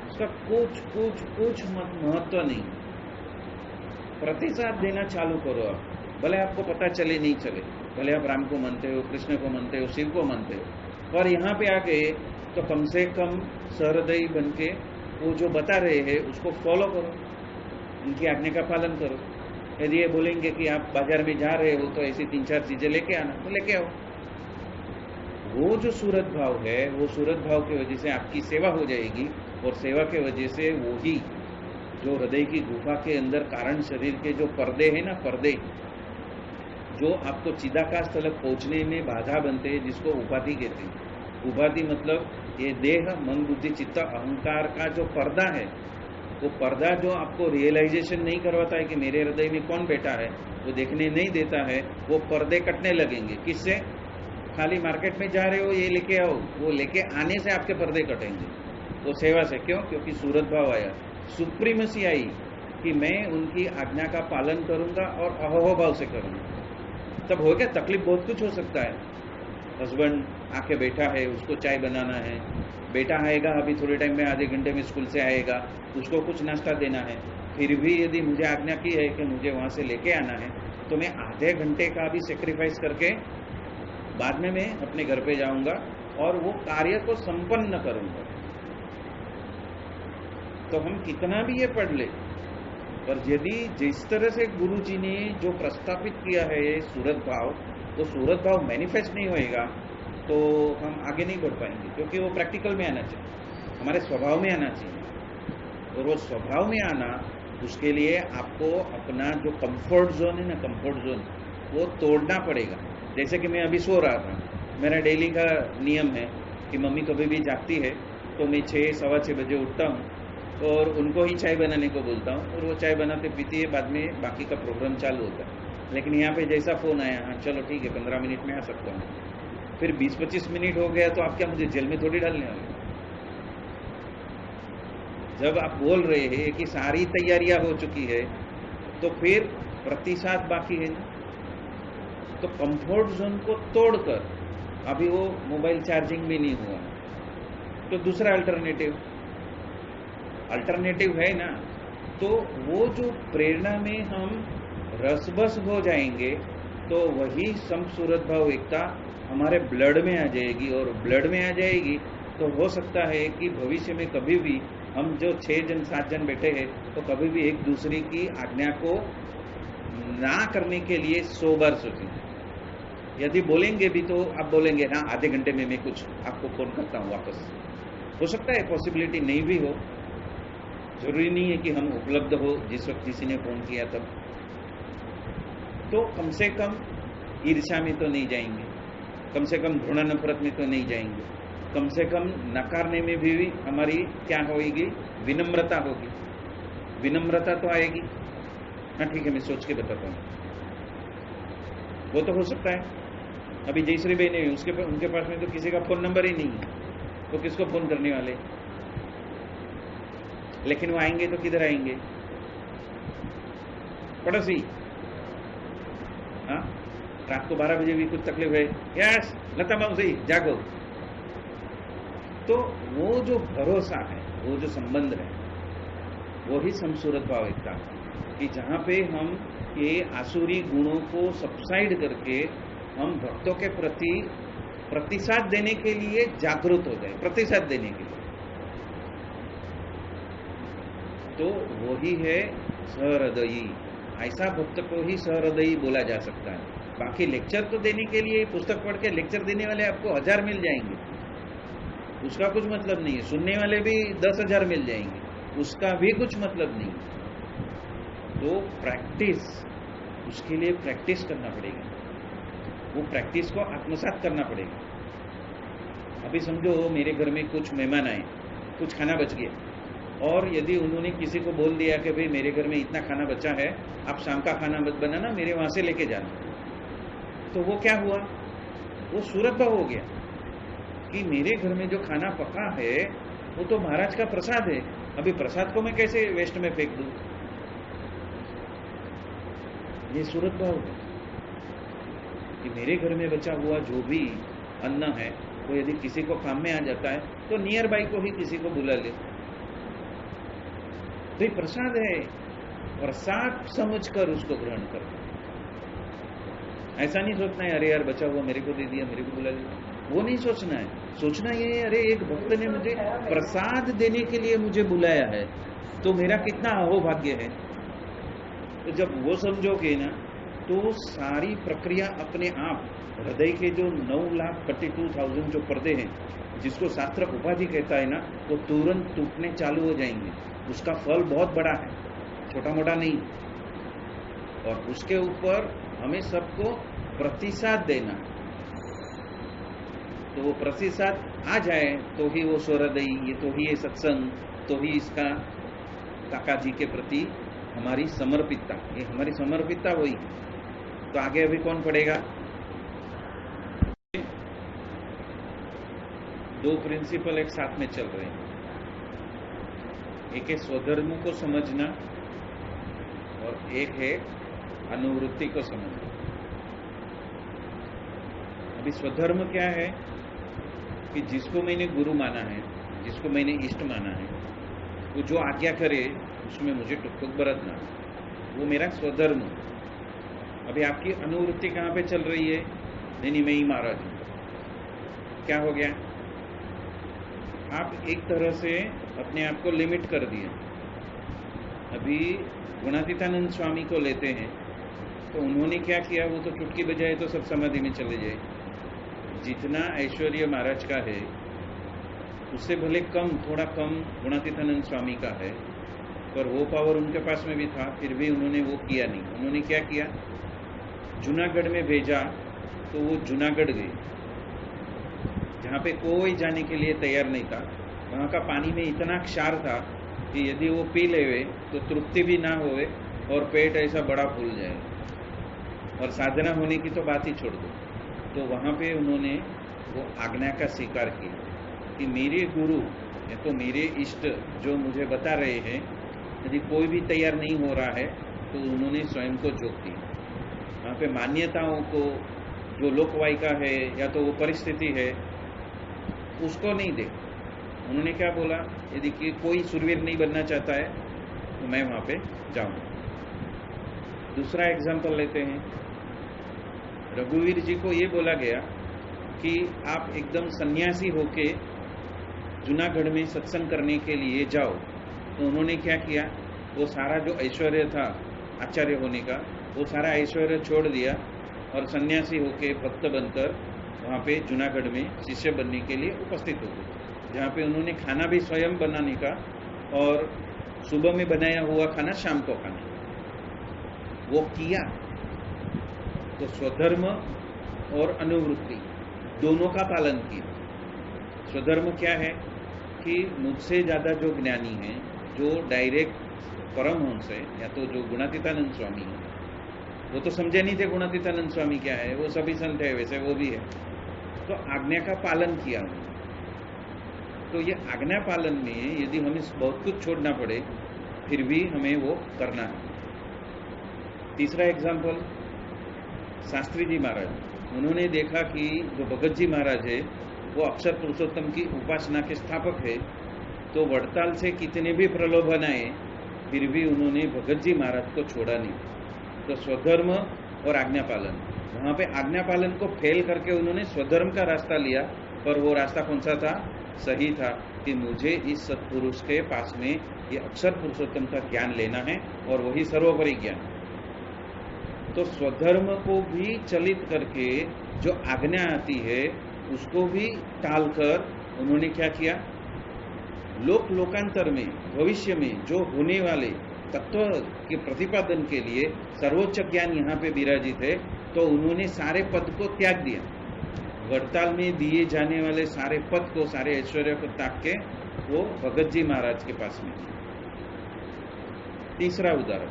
उसका कुछ महत्व नहीं। प्रतिसाद देना चालू करो आप, भले आपको पता चले नहीं चले, भले आप राम को मानते हो, कृष्ण को मानते हो, शिव को मानते हो, पर यहाँ पे आके तो कम से कम सहृदयी बन के वो जो बता रहे हैं उसको फॉलो करो, उनकी आज्ञा का पालन करो। यदि ये बोलेंगे कि आप बाजार में जा रहे हो तो ऐसी 3-4 चीजें लेके आना, तो लेके आओ। वो जो सूरत भाव है, वो सूरत भाव की वजह से आपकी सेवा हो जाएगी और सेवा के वजह से वो ही जो हृदय की गुफा के अंदर कारण शरीर के जो पर्दे हैं ना, पर्दे जो आपको चिदाकाश तलक पहुंचने में बाधा बनते हैं, जिसको उपाधि कहते हैं। उपाधि मतलब ये देह, मन, बुद्धि, चित्त, अहंकार का जो पर्दा है, वो पर्दा जो आपको रियलाइजेशन नहीं करवाता है कि मेरे हृदय में कौन बैठा है, वो देखने नहीं देता है, वो पर्दे कटने लगेंगे। किससे? खाली मार्केट में जा रहे हो ये लेके आओ, वो लेके आने से आपके पर्दे कटेंगे, वो सेवा से। क्यों? क्योंकि सूरत भाव आया, सुप्रीमेसी आई कि मैं उनकी आज्ञा का पालन करूंगा और अहोभाव भाव से करूंगा। तब हो गया। तकलीफ बहुत कुछ हो सकता है। हस्बैंड आके बैठा है, उसको चाय बनाना है, बेटा आएगा अभी थोड़े टाइम में, आधे घंटे में स्कूल से आएगा, उसको कुछ नाश्ता देना है। फिर भी यदि मुझे आज्ञा की है कि मुझे वहां से लेके आना है, तो मैं आधे घंटे का भी सेक्रीफाइस करके बाद में मैं अपने घर पे जाऊंगा और वो कार्य को संपन्न करूंगा। तो हम कितना भी ये पढ़ ले, पर यदि जिस तरह से गुरु जी ने जो प्रस्तापित किया है सूरत भाव, तो सूरत भाव मैनिफेस्ट नहीं होएगा तो हम आगे नहीं बढ़ पाएंगे। क्योंकि वो प्रैक्टिकल में आना चाहिए, हमारे स्वभाव में आना चाहिए। और वो स्वभाव में आना, उसके लिए आपको अपना जो कंफर्ट जोन है ना, कंफर्ट जोन वो तोड़ना पड़ेगा। जैसे कि मैं अभी सो रहा था, मेरा डेली का नियम है कि मम्मी कभी भी जागती है तो मैं 6 सवा 6 बजे उठता हूँ और उनको ही चाय बनाने को बोलता हूँ, और वो चाय बनाते पीती है, बाद में बाकी का प्रोग्राम चालू होता है। लेकिन यहाँ पे जैसा फ़ोन आया, हाँ चलो ठीक है 15 मिनट में आ सकता हूँ, फिर 20-25 मिनट हो गया तो आप क्या मुझे जेल में थोड़ी डालने वाले? जब आप बोल रहे हैं कि सारी तैयारियां हो चुकी है, तो फिर प्रतिशत बाकी है ना। तो कंफर्ट जोन को तोड़कर, अभी वो मोबाइल चार्जिंग भी नहीं हुआ, तो दूसरा अल्टरनेटिव है ना। तो वो जो प्रेरणा में हम रसबस हो जाएंगे, तो वही सम सूरत भाव एकता हमारे ब्लड में आ जाएगी, और ब्लड में आ जाएगी तो हो सकता है कि भविष्य में कभी भी हम जो 6 जन 7 जन बैठे हैं, तो कभी भी एक दूसरे की आज्ञा को ना करने के लिए 100 बार सोचेंगे। यदि बोलेंगे भी तो आप बोलेंगे हाँ आधे घंटे में मैं कुछ आपको फोन करता हूँ वापस। हो सकता है पॉसिबिलिटी नहीं भी हो, जरूरी नहीं है कि हम उपलब्ध हो जिस वक्त किसी ने फोन किया तब। तो कम से कम ईर्ष्या में तो नहीं जाएंगे, कम से कम घृणा नफरत में तो नहीं जाएंगे, कम से कम नकारने में भी हमारी क्या होगी, विनम्रता होगी। विनम्रता तो आएगी, हाँ ठीक है मैं सोच के बताता हूँ। वो तो हो सकता है। अभी जयश्री बहन है, उनके पास में तो किसी का फोन नंबर ही नहीं है, तो किसको फोन करने वाले? लेकिन वो आएंगे तो किधर आएंगे? पड़ोसी। हाँ, रात को 12 बजे भी कुछ तकलीफ है, यस लता मौसी जागो। तो वो जो भरोसा है, वो जो संबंध है, वो ही समसूरत भाव एकता, कि जहां पे हम ये आसुरी गुणों को सबसाइड करके हम भक्तों के प्रति प्रतिसाद देने के लिए जागरूक हो जाए, प्रतिसाद देने के लिए। तो वही है सहृदयी। ऐसा भक्त को ही सहृदयी बोला जा सकता है। बाकी लेक्चर तो देने के लिए, पुस्तक पढ़ के लेक्चर देने वाले आपको 1000 मिल जाएंगे, उसका कुछ मतलब नहीं है। सुनने वाले भी 10,000 मिल जाएंगे, उसका भी कुछ मतलब नहीं। तो प्रैक्टिस, उसके लिए प्रैक्टिस करना पड़ेगा, वो प्रैक्टिस को आत्मसात करना पड़ेगा। अभी समझो मेरे घर में कुछ मेहमान आए, कुछ खाना बच गया, और यदि उन्होंने किसी को बोल दिया कि भाई मेरे घर में इतना खाना बचा है, आप शाम का खाना मत बनाना, मेरे वहां से लेके जाना, तो वो क्या हुआ? वो सूरत भाव हो गया कि मेरे घर में जो खाना पका है वो तो महाराज का प्रसाद है, अभी प्रसाद को मैं कैसे वेस्ट में फेंक दूं? ये सूरत भाव है कि मेरे घर में बचा हुआ जो भी अन्न है, वो यदि किसी को काम में आ जाता है तो नियर बाई को ही किसी को बुला ले। तो ये प्रसाद है, प्रसाद समझकर उसको ग्रहण कर। ऐसा नहीं सोचना है अरे यार बचा हुआ मेरे को दे दिया, मेरे को बुला लिया, वो नहीं सोचना है। सोचना ये है अरे एक भक्त ने मुझे प्रसाद देने के लिए मुझे बुलाया है, तो मेरा कितना अहोभाग्य है। तो जब वो समझोगे ना, तो सारी प्रक्रिया अपने आप, हृदय के जो 9,32,000 जो पर्दे हैं, जिसको शास्त्र उपाधि कहता है ना, वो तुरंत टूटने चालू हो जाएंगे। उसका फल बहुत बड़ा है, छोटा मोटा नहीं। और उसके ऊपर हमें सबको प्रतिसाद देना, तो वो प्रतिसाद आ जाए तो ही वो सहृदयी, ये तो ही ये सत्संग, तो ही इसका काका जी के प्रति हमारी समर्पितता, ये हमारी समर्पितता हुई। तो आगे अभी कौन पढ़ेगा? दो प्रिंसिपल एक साथ में चल रहे हैं। एक है स्वधर्म को समझना और एक है अनुवृत्ति को समझना। अभी स्वधर्म क्या है कि जिसको मैंने गुरु माना है, जिसको मैंने इष्ट माना है, वो जो आज्ञा करे उसमें मुझे टुक-टुक बरतना, वो मेरा स्वधर्म। अभी आपकी अनुवृत्ति कहाँ पे चल रही है? नहीं मैं ही महाराज हूँ। क्या हो गया? आप एक तरह से अपने आप को लिमिट कर दिए। अभी गुणातीतानंद स्वामी को लेते हैं तो उन्होंने क्या किया, वो तो चुटकी बजाए तो सब समाधि में चले जाए। जितना ऐश्वर्य महाराज का है उससे भले कम, थोड़ा कम गुणातीतानंद स्वामी का है, पर वो पावर उनके पास में भी था, फिर भी उन्होंने वो किया नहीं। उन्होंने क्या किया, जूनागढ़ में भेजा तो वो जूनागढ़ गए, जहाँ पे कोई जाने के लिए तैयार नहीं था। वहाँ का पानी में इतना क्षार था कि यदि वो पी लेवे तो तृप्ति भी ना होवे और पेट ऐसा बड़ा फूल जाए, और साधना होने की तो बात ही छोड़ दो। तो वहाँ पे उन्होंने वो आज्ञा का स्वीकार किया कि मेरे गुरु या तो मेरे इष्ट जो मुझे बता रहे हैं, यदि कोई भी तैयार नहीं हो रहा है तो उन्होंने स्वयं को झोंक दिया। वहाँ पे मान्यताओं को, जो लोकवायिका है या तो वो परिस्थिति है, उसको नहीं देखा। उन्होंने क्या बोला, यदि कि कोई सूरवीर नहीं बनना चाहता है तो मैं वहाँ पे जाऊँगा। दूसरा एग्जाम्पल लेते हैं, रघुवीर जी को ये बोला गया कि आप एकदम सन्यासी होके जूनागढ़ में सत्संग करने के लिए जाओ। तो उन्होंने क्या किया, वो सारा जो ऐश्वर्य था आचार्य होने का, वो सारा ऐश्वर्य छोड़ दिया और सन्यासी होके भक्त बनकर वहाँ पे जूनागढ़ में शिष्य बनने के लिए उपस्थित हो गए, जहाँ पे उन्होंने खाना भी स्वयं बनाने का और सुबह में बनाया हुआ खाना शाम को खाना, वो किया। तो स्वधर्म और अनुवृत्ति दोनों का पालन किया। स्वधर्म क्या है कि मुझसे ज़्यादा जो ज्ञानी है, जो डायरेक्ट परमहंस है या तो जो गुणातीतानंद स्वामी है, वो तो समझे नहीं थे गुणातीतानंद स्वामी क्या है, वो सभी संत है, वैसे वो भी है। तो आज्ञा का पालन किया। तो ये आज्ञा पालन में यदि हमें बहुत कुछ छोड़ना पड़े फिर भी हमें वो करना है। तीसरा एग्जाम्पल, शास्त्री जी महाराज, उन्होंने देखा कि जो भगत जी महाराज है वो अक्षर पुरुषोत्तम की उपासना के स्थापक है, तो वड़ताल से कितने भी प्रलोभन आए फिर भी उन्होंने भगत जी महाराज को छोड़ा नहीं। तो स्वधर्म और आज्ञा पालन, वहाँ पे आज्ञा पालन को फेल करके उन्होंने स्वधर्म का रास्ता लिया, पर वो रास्ता कौन सा था? सही था कि मुझे इस सत्पुरुष के पास में ये अक्षर पुरुषोत्तम का ज्ञान लेना है और वही सर्वोपरि ज्ञान। तो स्वधर्म को भी चलित करके जो आज्ञा आती है उसको भी टालकर उन्होंने क्या किया, लोकांतर में भविष्य में जो होने वाले तत्व के प्रतिपादन के लिए सर्वोच्च ज्ञान यहाँ पे विराजित है, तो उन्होंने सारे पद को त्याग दिया। वड़ताल में दिए जाने वाले सारे पद को, सारे ऐश्वर्य को त्याग के वो भगत जी महाराज के पास में। तीसरा उदाहरण,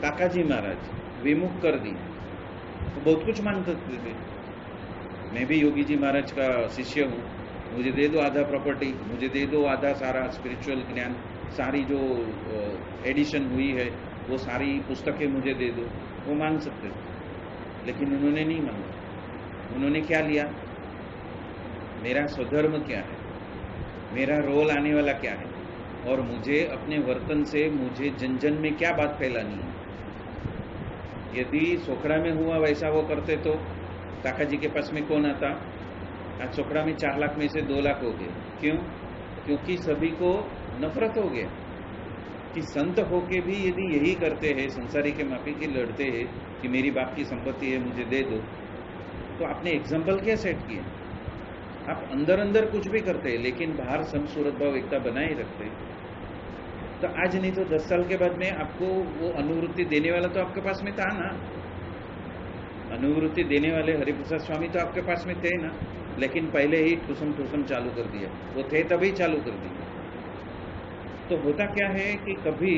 काका जी महाराज विमुख कर दी, तो बहुत कुछ मानते थे। मैं भी योगी जी महाराज का शिष्य हूँ, मुझे दे दो आधा प्रॉपर्टी, मुझे दे दो आधा सारा स्पिरिचुअल ज्ञान, सारी जो एडिशन हुई है वो सारी पुस्तकें मुझे दे दो, वो मांग सकते थे। लेकिन उन्होंने नहीं मांगा। उन्होंने क्या लिया, मेरा स्वधर्म क्या है, मेरा रोल आने वाला क्या है, और मुझे अपने वर्तन से मुझे जन जन में क्या बात फैलानी है। यदि सोखड़ा में हुआ वैसा वो करते तो काका जी के पास में कौन आता? आज सोखड़ा में 4 लाख में से 2 लाख हो गए। क्यों? क्योंकि सभी को नफरत हो गया कि संत होके भी यदि यही करते हैं, संसारी के माफी की लड़ते हैं कि मेरी बाप की संपत्ति है मुझे दे दो, तो आपने एग्जाम्पल क्या सेट किया? आप अंदर अंदर कुछ भी करते हैं लेकिन बाहर सम सूरत भाव एकता बनाए रखते हैं। तो आज नहीं तो 10 साल के बाद में आपको वो अनुवृत्ति देने वाला तो आपके पास में था ना। अनुवृत्ति देने वाले हरिप्रसाद स्वामी तो आपके पास में थे ना, लेकिन पहले ही ठूसम चालू कर दिया। वो थे तभी चालू कर दिया। तो होता क्या है कि कभी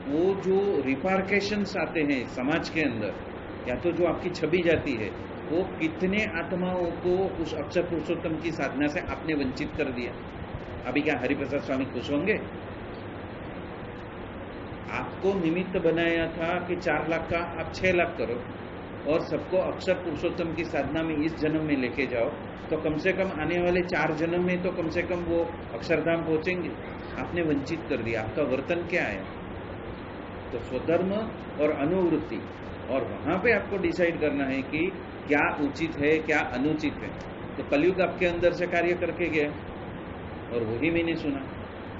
वो जो रिपार्केशंस आते हैं समाज के अंदर, या तो जो आपकी छवि जाती है वो कितने आत्माओं को उस अक्षर पुरुषोत्तम की साधना से आपने वंचित कर दिया। अभी क्या हरिप्रसाद स्वामी खुश होंगे? आपको निमित्त बनाया था कि 4 लाख का आप 6 लाख करो और सबको अक्षर पुरुषोत्तम की साधना में इस जन्म में लेके जाओ, तो कम से कम आने वाले 4 जन्म में तो कम से कम वो अक्षरधाम पहुंचेंगे। आपने वंचित कर दिया। आपका वर्तन क्या है? तो स्वधर्म और अनुवृत्ति, और वहां पे आपको डिसाइड करना है कि क्या उचित है क्या अनुचित है। तो कलयुग आपके अंदर से कार्य करके गया, और वही मैंने सुना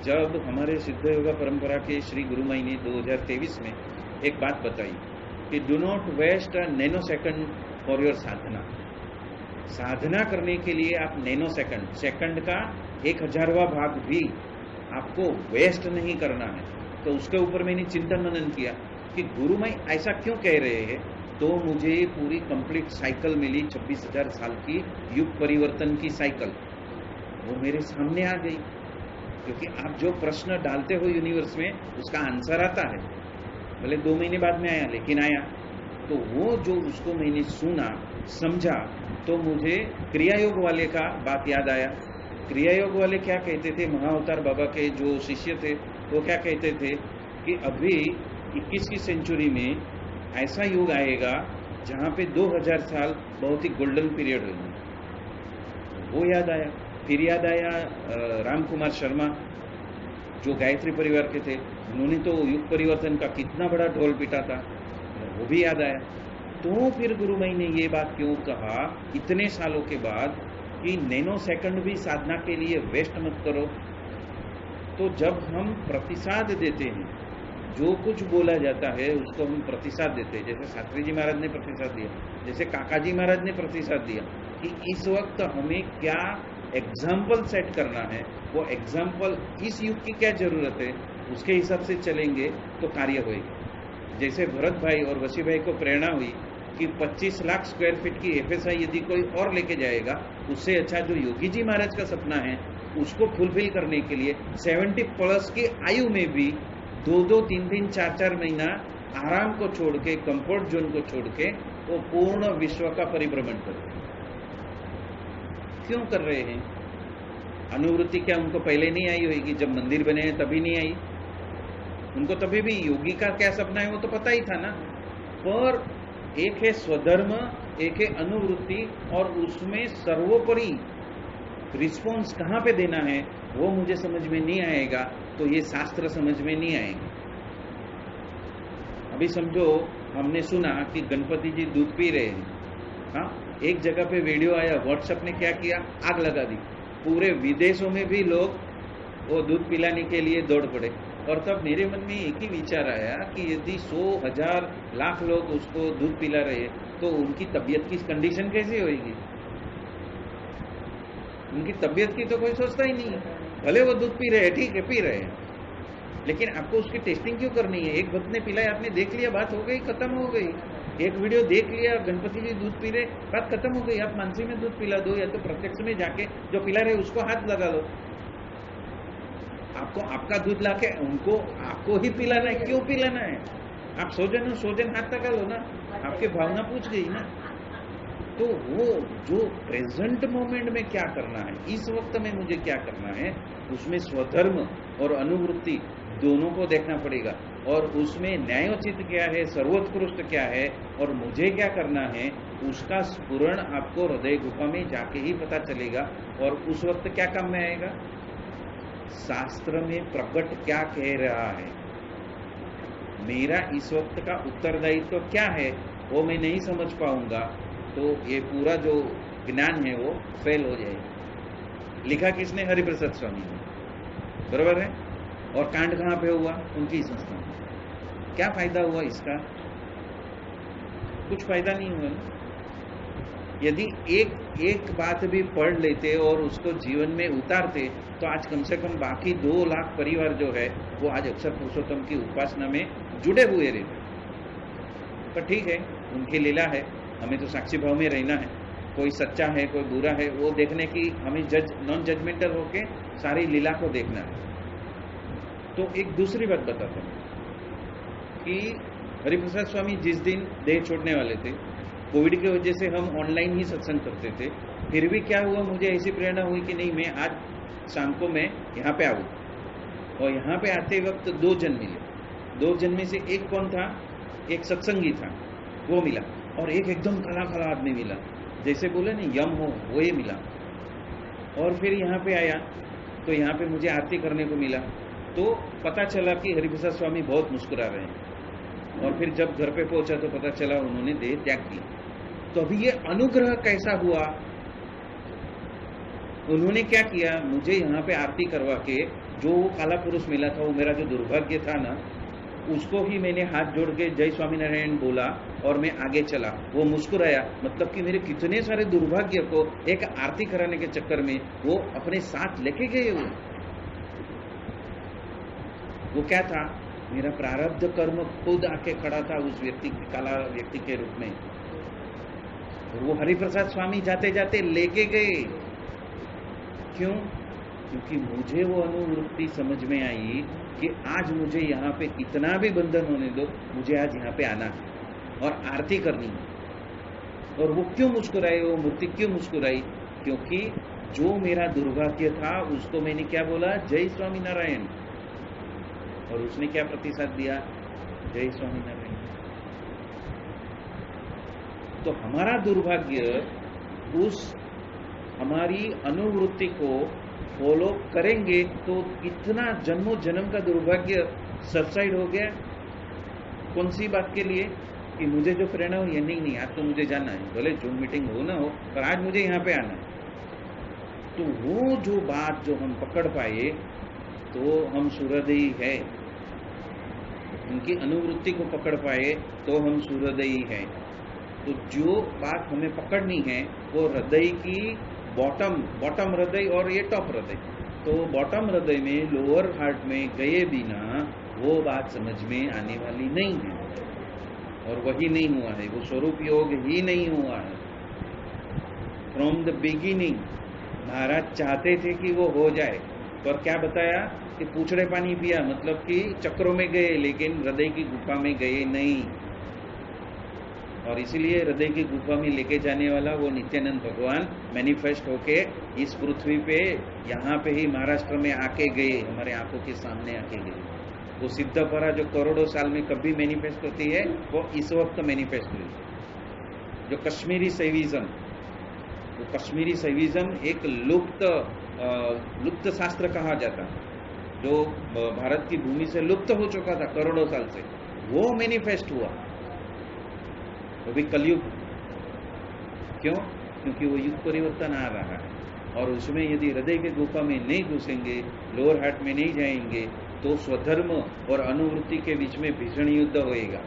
जब हमारे सिद्ध योगा परंपरा के श्री गुरुमाई ने 2023 में एक बात बताई कि do not waste a nano second for your sadhana. साधना करने के लिए आप नैनो सेकंड, सेकंड का 1000वां भाग भी आपको वेस्ट नहीं करना है। तो उसके ऊपर मैंने चिंतन मनन किया कि गुरुमाई ऐसा क्यों कह रहे हैं। तो मुझे पूरी कंप्लीट साइकिल मिली, 26,000 साल की युग परिवर्तन की साइकिल, वो मेरे सामने आ गई। क्योंकि आप जो प्रश्न डालते हो यूनिवर्स में उसका आंसर आता है, भले 2 महीने बाद में आया लेकिन आया। तो वो जो उसको मैंने सुना समझा, तो मुझे क्रियायोग वाले का बात याद आया। क्रियायोग वाले क्या कहते थे, महाअवतार बाबा के जो शिष्य थे वो क्या कहते थे कि अभी 21वीं सेंचुरी में ऐसा युग आएगा जहाँ पे 2000 साल बहुत ही गोल्डन पीरियड होगी। वो याद आया। फिर याद आया राम कुमार शर्मा जो गायत्री परिवार के थे, उन्होंने तो युग परिवर्तन का कितना बड़ा ढोल पीटा था, वो भी याद आया। तो फिर गुरुमाई ने ये बात क्यों कहा इतने सालों के बाद कि नैनो सेकंड भी साधना के लिए वेस्ट मत करो। तो जब हम प्रतिसाद देते हैं, जो कुछ बोला जाता है उसको हम प्रतिसाद देते हैं, जैसे शास्त्री जी महाराज ने प्रतिसाद दिया, जैसे काका जी महाराज ने प्रतिसाद दिया कि इस वक्त हमें क्या एग्जाम्पल सेट करना है, वो एग्जाम्पल इस युग की क्या जरूरत है, उसके हिसाब से चलेंगे तो कार्य होएगा। जैसे भरत भाई और वसी भाई को प्रेरणा हुई कि 25 लाख स्क्वायर फीट की एफएसआई यदि कोई और लेके जाएगा, उससे अच्छा जो योगी जी महाराज का सपना है उसको फुलफिल करने के लिए 70 प्लस की आयु में भी 2-2, 3-3, 4-4 महीना आराम को छोड़ के, कंफर्ट जोन को छोड़ के वो पूर्ण विश्व का परिभ्रमण करते हैं। क्यों कर रहे हैं? अनुवृत्ति क्या उनको पहले नहीं आई होगी? जब मंदिर बने हैं तभी नहीं आई? उनको तभी भी योगी का क्या सपना है वो तो पता ही था ना। पर एक है स्वधर्म, एक है अनुवृत्ति, और उसमें सर्वोपरि रिस्पॉन्स कहाँ पे देना है वो मुझे समझ में नहीं आएगा, तो ये शास्त्र समझ में नहीं आएंगे। अभी समझो हमने सुना कि गणपति जी दूध पी रहे हैं, हाँ, एक जगह पे वीडियो आया, व्हाट्सएप ने क्या किया, आग लगा दी। पूरे विदेशों में भी लोग वो दूध पिलाने के लिए दौड़ पड़े। और तब मेरे मन में एक ही विचार आया कि यदि 100, 1000, लाख लोग उसको दूध पिला रहे तो उनकी तबीयत की कंडीशन कैसी होगी? उनकी तबीयत की तो कोई सोचता ही नहीं है। भले वो दूध पी रहे हैं, ठीक है पी रहे हैं, लेकिन आपको उसकी टेस्टिंग क्यों करनी है? एक भक्त ने पिलाया, आपने देख लिया, बात हो गई, खत्म हो गई। एक वीडियो देख लिया, गणपति जी दूध पी रहे, बात खत्म हो गई। आप मानसी में दूध पिला दो या तो प्रत्यक्ष में जाके जो पिला रहे उसको हाथ लगा दो। आपको आपका दूध लाके उनको आपको ही पिलाना है, क्यों पिलाना है? आप 100 जन हाथ लगा लो ना, आपकी भावना पूछ गई ना। तो वो जो प्रेजेंट मोमेंट में क्या करना है, इस वक्त में मुझे क्या करना है, उसमें स्वधर्म और अनुवृत्ति दोनों को देखना पड़ेगा। और उसमें न्यायोचित क्या है, सर्वोत्कृष्ट क्या है, और मुझे क्या करना है, उसका स्फुरण आपको हृदय गुफा में जाके ही पता चलेगा। और उस वक्त क्या काम में आएगा? शास्त्र में प्रकट क्या कह रहा है, मेरा इस वक्त का उत्तरदायित्व तो क्या है, वो मैं नहीं समझ पाऊंगा, तो ये पूरा जो ज्ञान है वो फेल हो जाएगा। लिखा किसने? हरिप्रसाद स्वामी ने, बराबर है। और कांड कहाँ पे हुआ? उनकी संस्था में। क्या फायदा हुआ इसका? कुछ फायदा नहीं हुआ ना। यदि एक बात भी पढ़ लेते और उसको जीवन में उतारते तो आज कम से कम बाकी 2 लाख परिवार जो है वो आज अक्षर पुरुषोत्तम की उपासना में जुड़े हुए रहते। पर ठीक है, उनकी लीला है, हमें तो साक्षी भाव में रहना है। कोई सच्चा है कोई बुरा है वो देखने की, हमें नॉन जजमेंटल होके सारी लीला को देखना है। तो एक दूसरी बात बताता हूँ कि हरिप्रसाद स्वामी जिस दिन देह छोड़ने वाले थे कोविड की वजह से हम ऑनलाइन ही सत्संग करते थे, फिर भी क्या हुआ, मुझे ऐसी प्रेरणा हुई कि नहीं, मैं आज शाम को मैं यहाँ पे आऊँ। और यहाँ पे आते वक्त 2 जन मिले। 2 जन में से एक कौन था, एक सत्संगी था, वो मिला, और एक एकदम काला काला आदमी मिला, जैसे बोले ना यम हो, वो ये मिला। और फिर यहाँ पे आया तो यहाँ पे मुझे आरती करने को मिला, तो पता चला कि हरिप्रसाद स्वामी बहुत मुस्कुरा रहे हैं। और फिर जब घर पे पहुंचा तो पता चला उन्होंने देह त्याग की। तो अभी ये अनुग्रह कैसा हुआ, उन्होंने क्या किया, मुझे यहाँ पे आरती करवा के जो वो काला पुरुष मिला था, वो मेरा जो दुर्भाग्य था ना, उसको ही मैंने हाथ जोड़ के जय स्वामीनारायण बोला और मैं आगे चला। वो मुस्कुराया, मतलब कि मेरे कितने सारे दुर्भाग्य को एक आरती कराने के चक्कर में वो अपने साथ लेके गए। वो क्या था, मेरा प्रारब्ध कर्म खुद आके खड़ा था उस व्यक्ति, काला व्यक्ति के रूप में। और वो हरिप्रसाद स्वामी जाते जाते लेके गए। क्यों? क्योंकि मुझे वो अनुवृत्ति समझ में आई कि आज मुझे यहाँ पे कितना भी बंधन होने दो, मुझे आज यहाँ पे आना है और आरती करनी है। और वो क्यों मुस्कुराई, वो मूर्ति क्यों मुस्कुराई? क्योंकि जो मेरा दुर्भाग्य था उसको मैंने क्या बोला, जय स्वामीनारायण, और उसने क्या प्रतिसाद दिया, जय स्वामीनारायण। तो हमारा दुर्भाग्य उस हमारी अनुवृत्ति को फॉलो करेंगे तो इतना जन्मों जन्म का दुर्भाग्य सबसाइड हो गया। कौन सी बात के लिए, कि मुझे जो प्रेरणा हो, ये नहीं आज तो मुझे जाना है, भले जूम मीटिंग हो ना हो, पर आज मुझे यहाँ पे आना है। तो वो जो बात जो हम पकड़ पाए तो हम सूर्योदयी है, उनकी अनुवृत्ति को पकड़ पाए तो हम सूर्योदयी है। तो जो बात हमें पकड़नी है वो हृदय की बॉटम हृदय और ये टॉप हृदय। तो बॉटम हृदय में, लोअर हार्ट में गए बिना वो बात समझ में आने वाली नहीं है, और वही नहीं हुआ है, वो स्वरूप योग ही नहीं हुआ है। फ्रॉम द बिगिनिंग महाराज चाहते थे कि वो हो जाए, पर क्या बताया कि पूछड़े पानी पिया, मतलब कि चक्रों में गए लेकिन हृदय की गुफा में गए नहीं। और इसीलिए हृदय की गुफा में लेके जाने वाला वो नित्यानंद भगवान मैनिफेस्ट होके इस पृथ्वी पे यहाँ पे ही महाराष्ट्र में आके गए, हमारे आंखों के सामने आके गए। वो सिद्धपरा जो करोड़ों साल में कभी मैनिफेस्ट होती है, वो इस वक्त मैनिफेस्ट हुई। जो कश्मीरी शैविज्म, वो कश्मीरी शैविज्म एक लुप्त शास्त्र कहा जाता, जो भारत की भूमि से लुप्त हो चुका था करोड़ों साल से, वो मैनिफेस्ट हुआ, वो भी कलयुग। क्यों? क्योंकि वो युग परिवर्तन आ रहा है, और उसमें यदि हृदय के गुफा में नहीं घुसेंगे, लोअर हार्ट में नहीं जाएंगे, तो स्वधर्म और अनुवृत्ति के बीच में भीषण युद्ध होएगा।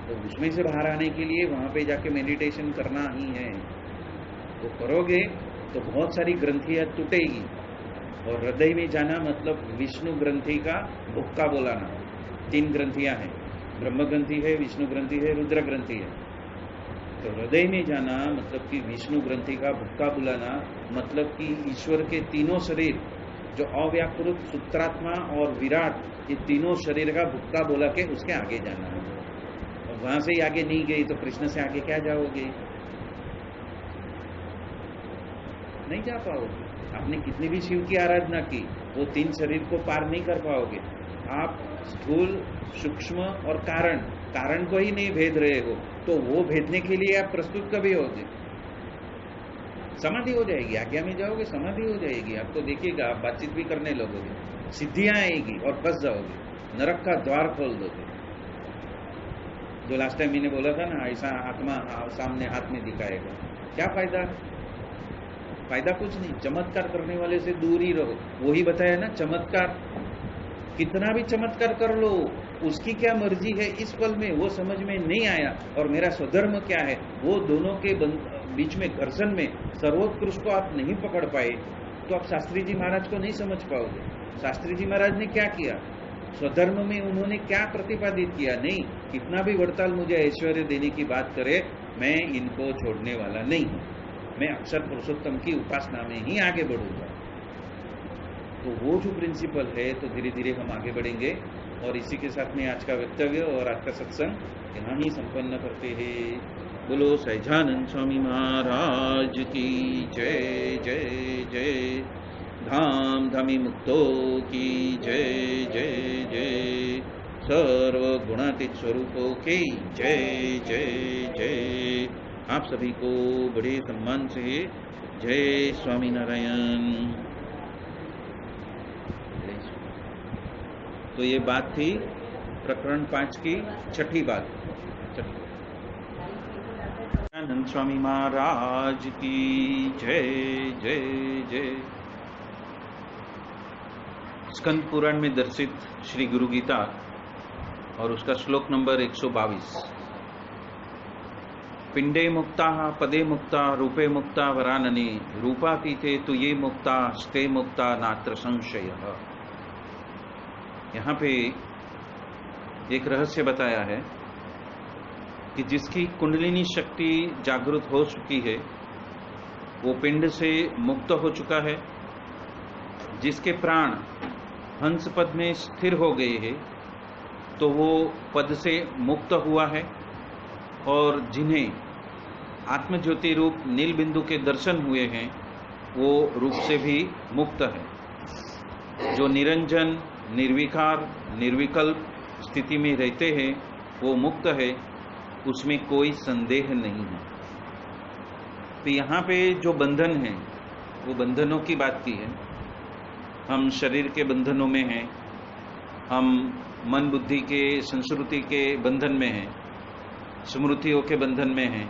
तो उसमें से बाहर आने के लिए वहां पे जाके मेडिटेशन करना ही है। तो करोगे तो बहुत सारी ग्रंथियां टूटेगी, और हृदय में जाना मतलब विष्णु ग्रंथि का भुक्का बुलाना। 3 ग्रंथियां हैं, ब्रह्म ग्रंथि है, विष्णु ग्रंथि है, रुद्र ग्रंथि है। तो हृदय में जाना मतलब कि विष्णु ग्रंथि का भुक्का बुलाना, मतलब कि ईश्वर के तीनों शरीर, जो अव्याकृत, सूत्रात्मा और विराट, ये तीनों शरीर का भुक्का बोला के उसके आगे जाना है। और वहां से ही आगे नहीं गई तो कृष्ण से आगे क्या जाओगे? नहीं जा पाओगे। आपने कितनी भी शिव की आराधना की, वो 3 शरीर को पार नहीं कर पाओगे। आप स्थूल, सूक्ष्म और कारण को ही नहीं भेद रहे हो, तो वो भेदने के लिए आप प्रस्तुत कभी होगे? समाधि हो जाएगी, आज्ञा में जाओगे, समाधि हो जाएगी। आप तो देखिएगा, आप बातचीत भी करने लगोगे, सिद्धियां आएगी और फंस जाओगे, नरक का द्वार खोल दोगे। जो लास्ट टाइम मैंने बोला था ना, ऐसा आत्मा सामने हाथ में दिखाएगा, क्या फायदा? फायदा कुछ नहीं। चमत्कार करने वाले से दूर ही रहो। वही बताया ना, चमत्कार कितना भी चमत्कार कर लो, उसकी क्या मर्जी है इस पल में, वो समझ में नहीं आया। और मेरा स्वधर्म क्या है, वो दोनों के बीच में घर्षण में सर्वोत्कृष्ट को आप नहीं पकड़ पाए, तो आप शास्त्री जी महाराज को नहीं समझ पाओगे। शास्त्री जी महाराज ने क्या किया, स्वधर्म में उन्होंने क्या प्रतिपादित किया? नहीं, कितना भी वड़ताल मुझे ऐश्वर्य देने की बात करे, मैं इनको छोड़ने वाला नहीं हूं, मैं अक्षर पुरुषोत्तम की उपासना में ही आगे बढ़ूंगा। तो वो जो प्रिंसिपल है, तो धीरे धीरे हम आगे बढ़ेंगे। और इसी के साथ में आज का वक्तव्य और आज का सत्संग यहाँ ही संपन्न करते हैं। बोलो सहजानंद स्वामी महाराज की जय जय जय। धाम धामी मुक्तो की जय जय जय। सर्व गुणातीत स्वरूपों की जय जय जय। आप सभी को बड़े सम्मान से जय स्वामी नारायण। तो ये बात थी प्रकरण 5 की छठी बात। आनंद स्वामी महाराज की जय जय जय। स्कंद पुराण में दर्शित श्री गुरु गीता और उसका श्लोक नंबर 122। पिंडे मुक्ता पदे मुक्ता रूपे मुक्ता वरानने रूपातीते तु ये मुक्ता स्ते मुक्ता नात्र संशय। यहाँ पे एक रहस्य बताया है कि जिसकी कुंडलिनी शक्ति जागृत हो चुकी है वो पिंड से मुक्त हो चुका है। जिसके प्राण हंस पद में स्थिर हो गए हैं तो वो पद से मुक्त हुआ है। और जिन्हें आत्मज्योति रूप नील बिंदु के दर्शन हुए हैं वो रूप से भी मुक्त है। जो निरंजन निर्विकार निर्विकल्प स्थिति में रहते हैं वो मुक्त है, उसमें कोई संदेह नहीं है। तो यहाँ पे जो बंधन है वो बंधनों की बात की है। हम शरीर के बंधनों में हैं, हम मन बुद्धि के संस्कृति के बंधन में हैं, स्मृतियों के बंधन में हैं,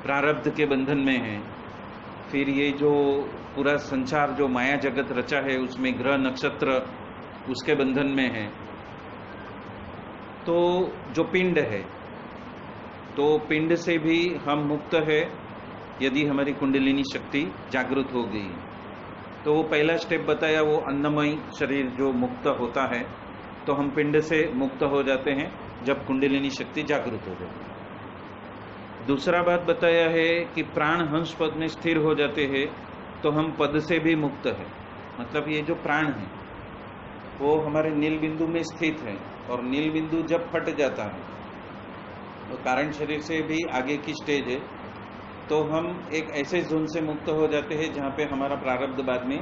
प्रारब्ध के बंधन में हैं। फिर ये जो पूरा संसार जो माया जगत रचा है उसमें ग्रह नक्षत्र उसके बंधन में है। तो जो पिंड है तो पिंड से भी हम मुक्त है यदि हमारी कुंडलिनी शक्ति जागृत हो गई। तो वो पहला स्टेप बताया वो अन्नमय शरीर जो मुक्त होता है तो हम पिंड से मुक्त हो जाते हैं जब कुंडलिनी शक्ति जागृत हो जाती। दूसरा बात बताया है कि प्राण हंस पद में स्थिर हो जाते हैं तो हम पद से भी मुक्त है। मतलब ये जो प्राण है वो हमारे नील बिंदु में स्थित है और नील बिंदु जब फट जाता है तो कारण शरीर से भी आगे की स्टेज है तो हम एक ऐसे जोन से मुक्त हो जाते हैं जहाँ पे हमारा प्रारब्ध बाद में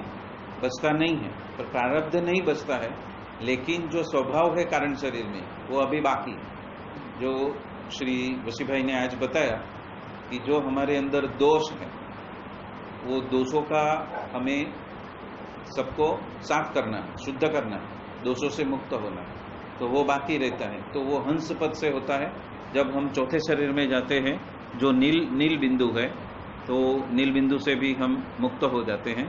बचता नहीं है। पर प्रारब्ध नहीं बचता है लेकिन जो स्वभाव है कारण शरीर में वो अभी बाकी है। जो श्री वसी भाई ने आज बताया कि जो हमारे अंदर दोष है वो दोषों का हमें सबको साफ करना है, शुद्ध करना है, दोषों से मुक्त होना है, तो वो बाकी रहता है। तो वो हंस पद से होता है जब हम चौथे शरीर में जाते हैं जो नील बिंदु है तो नील बिंदु से भी हम मुक्त हो जाते हैं।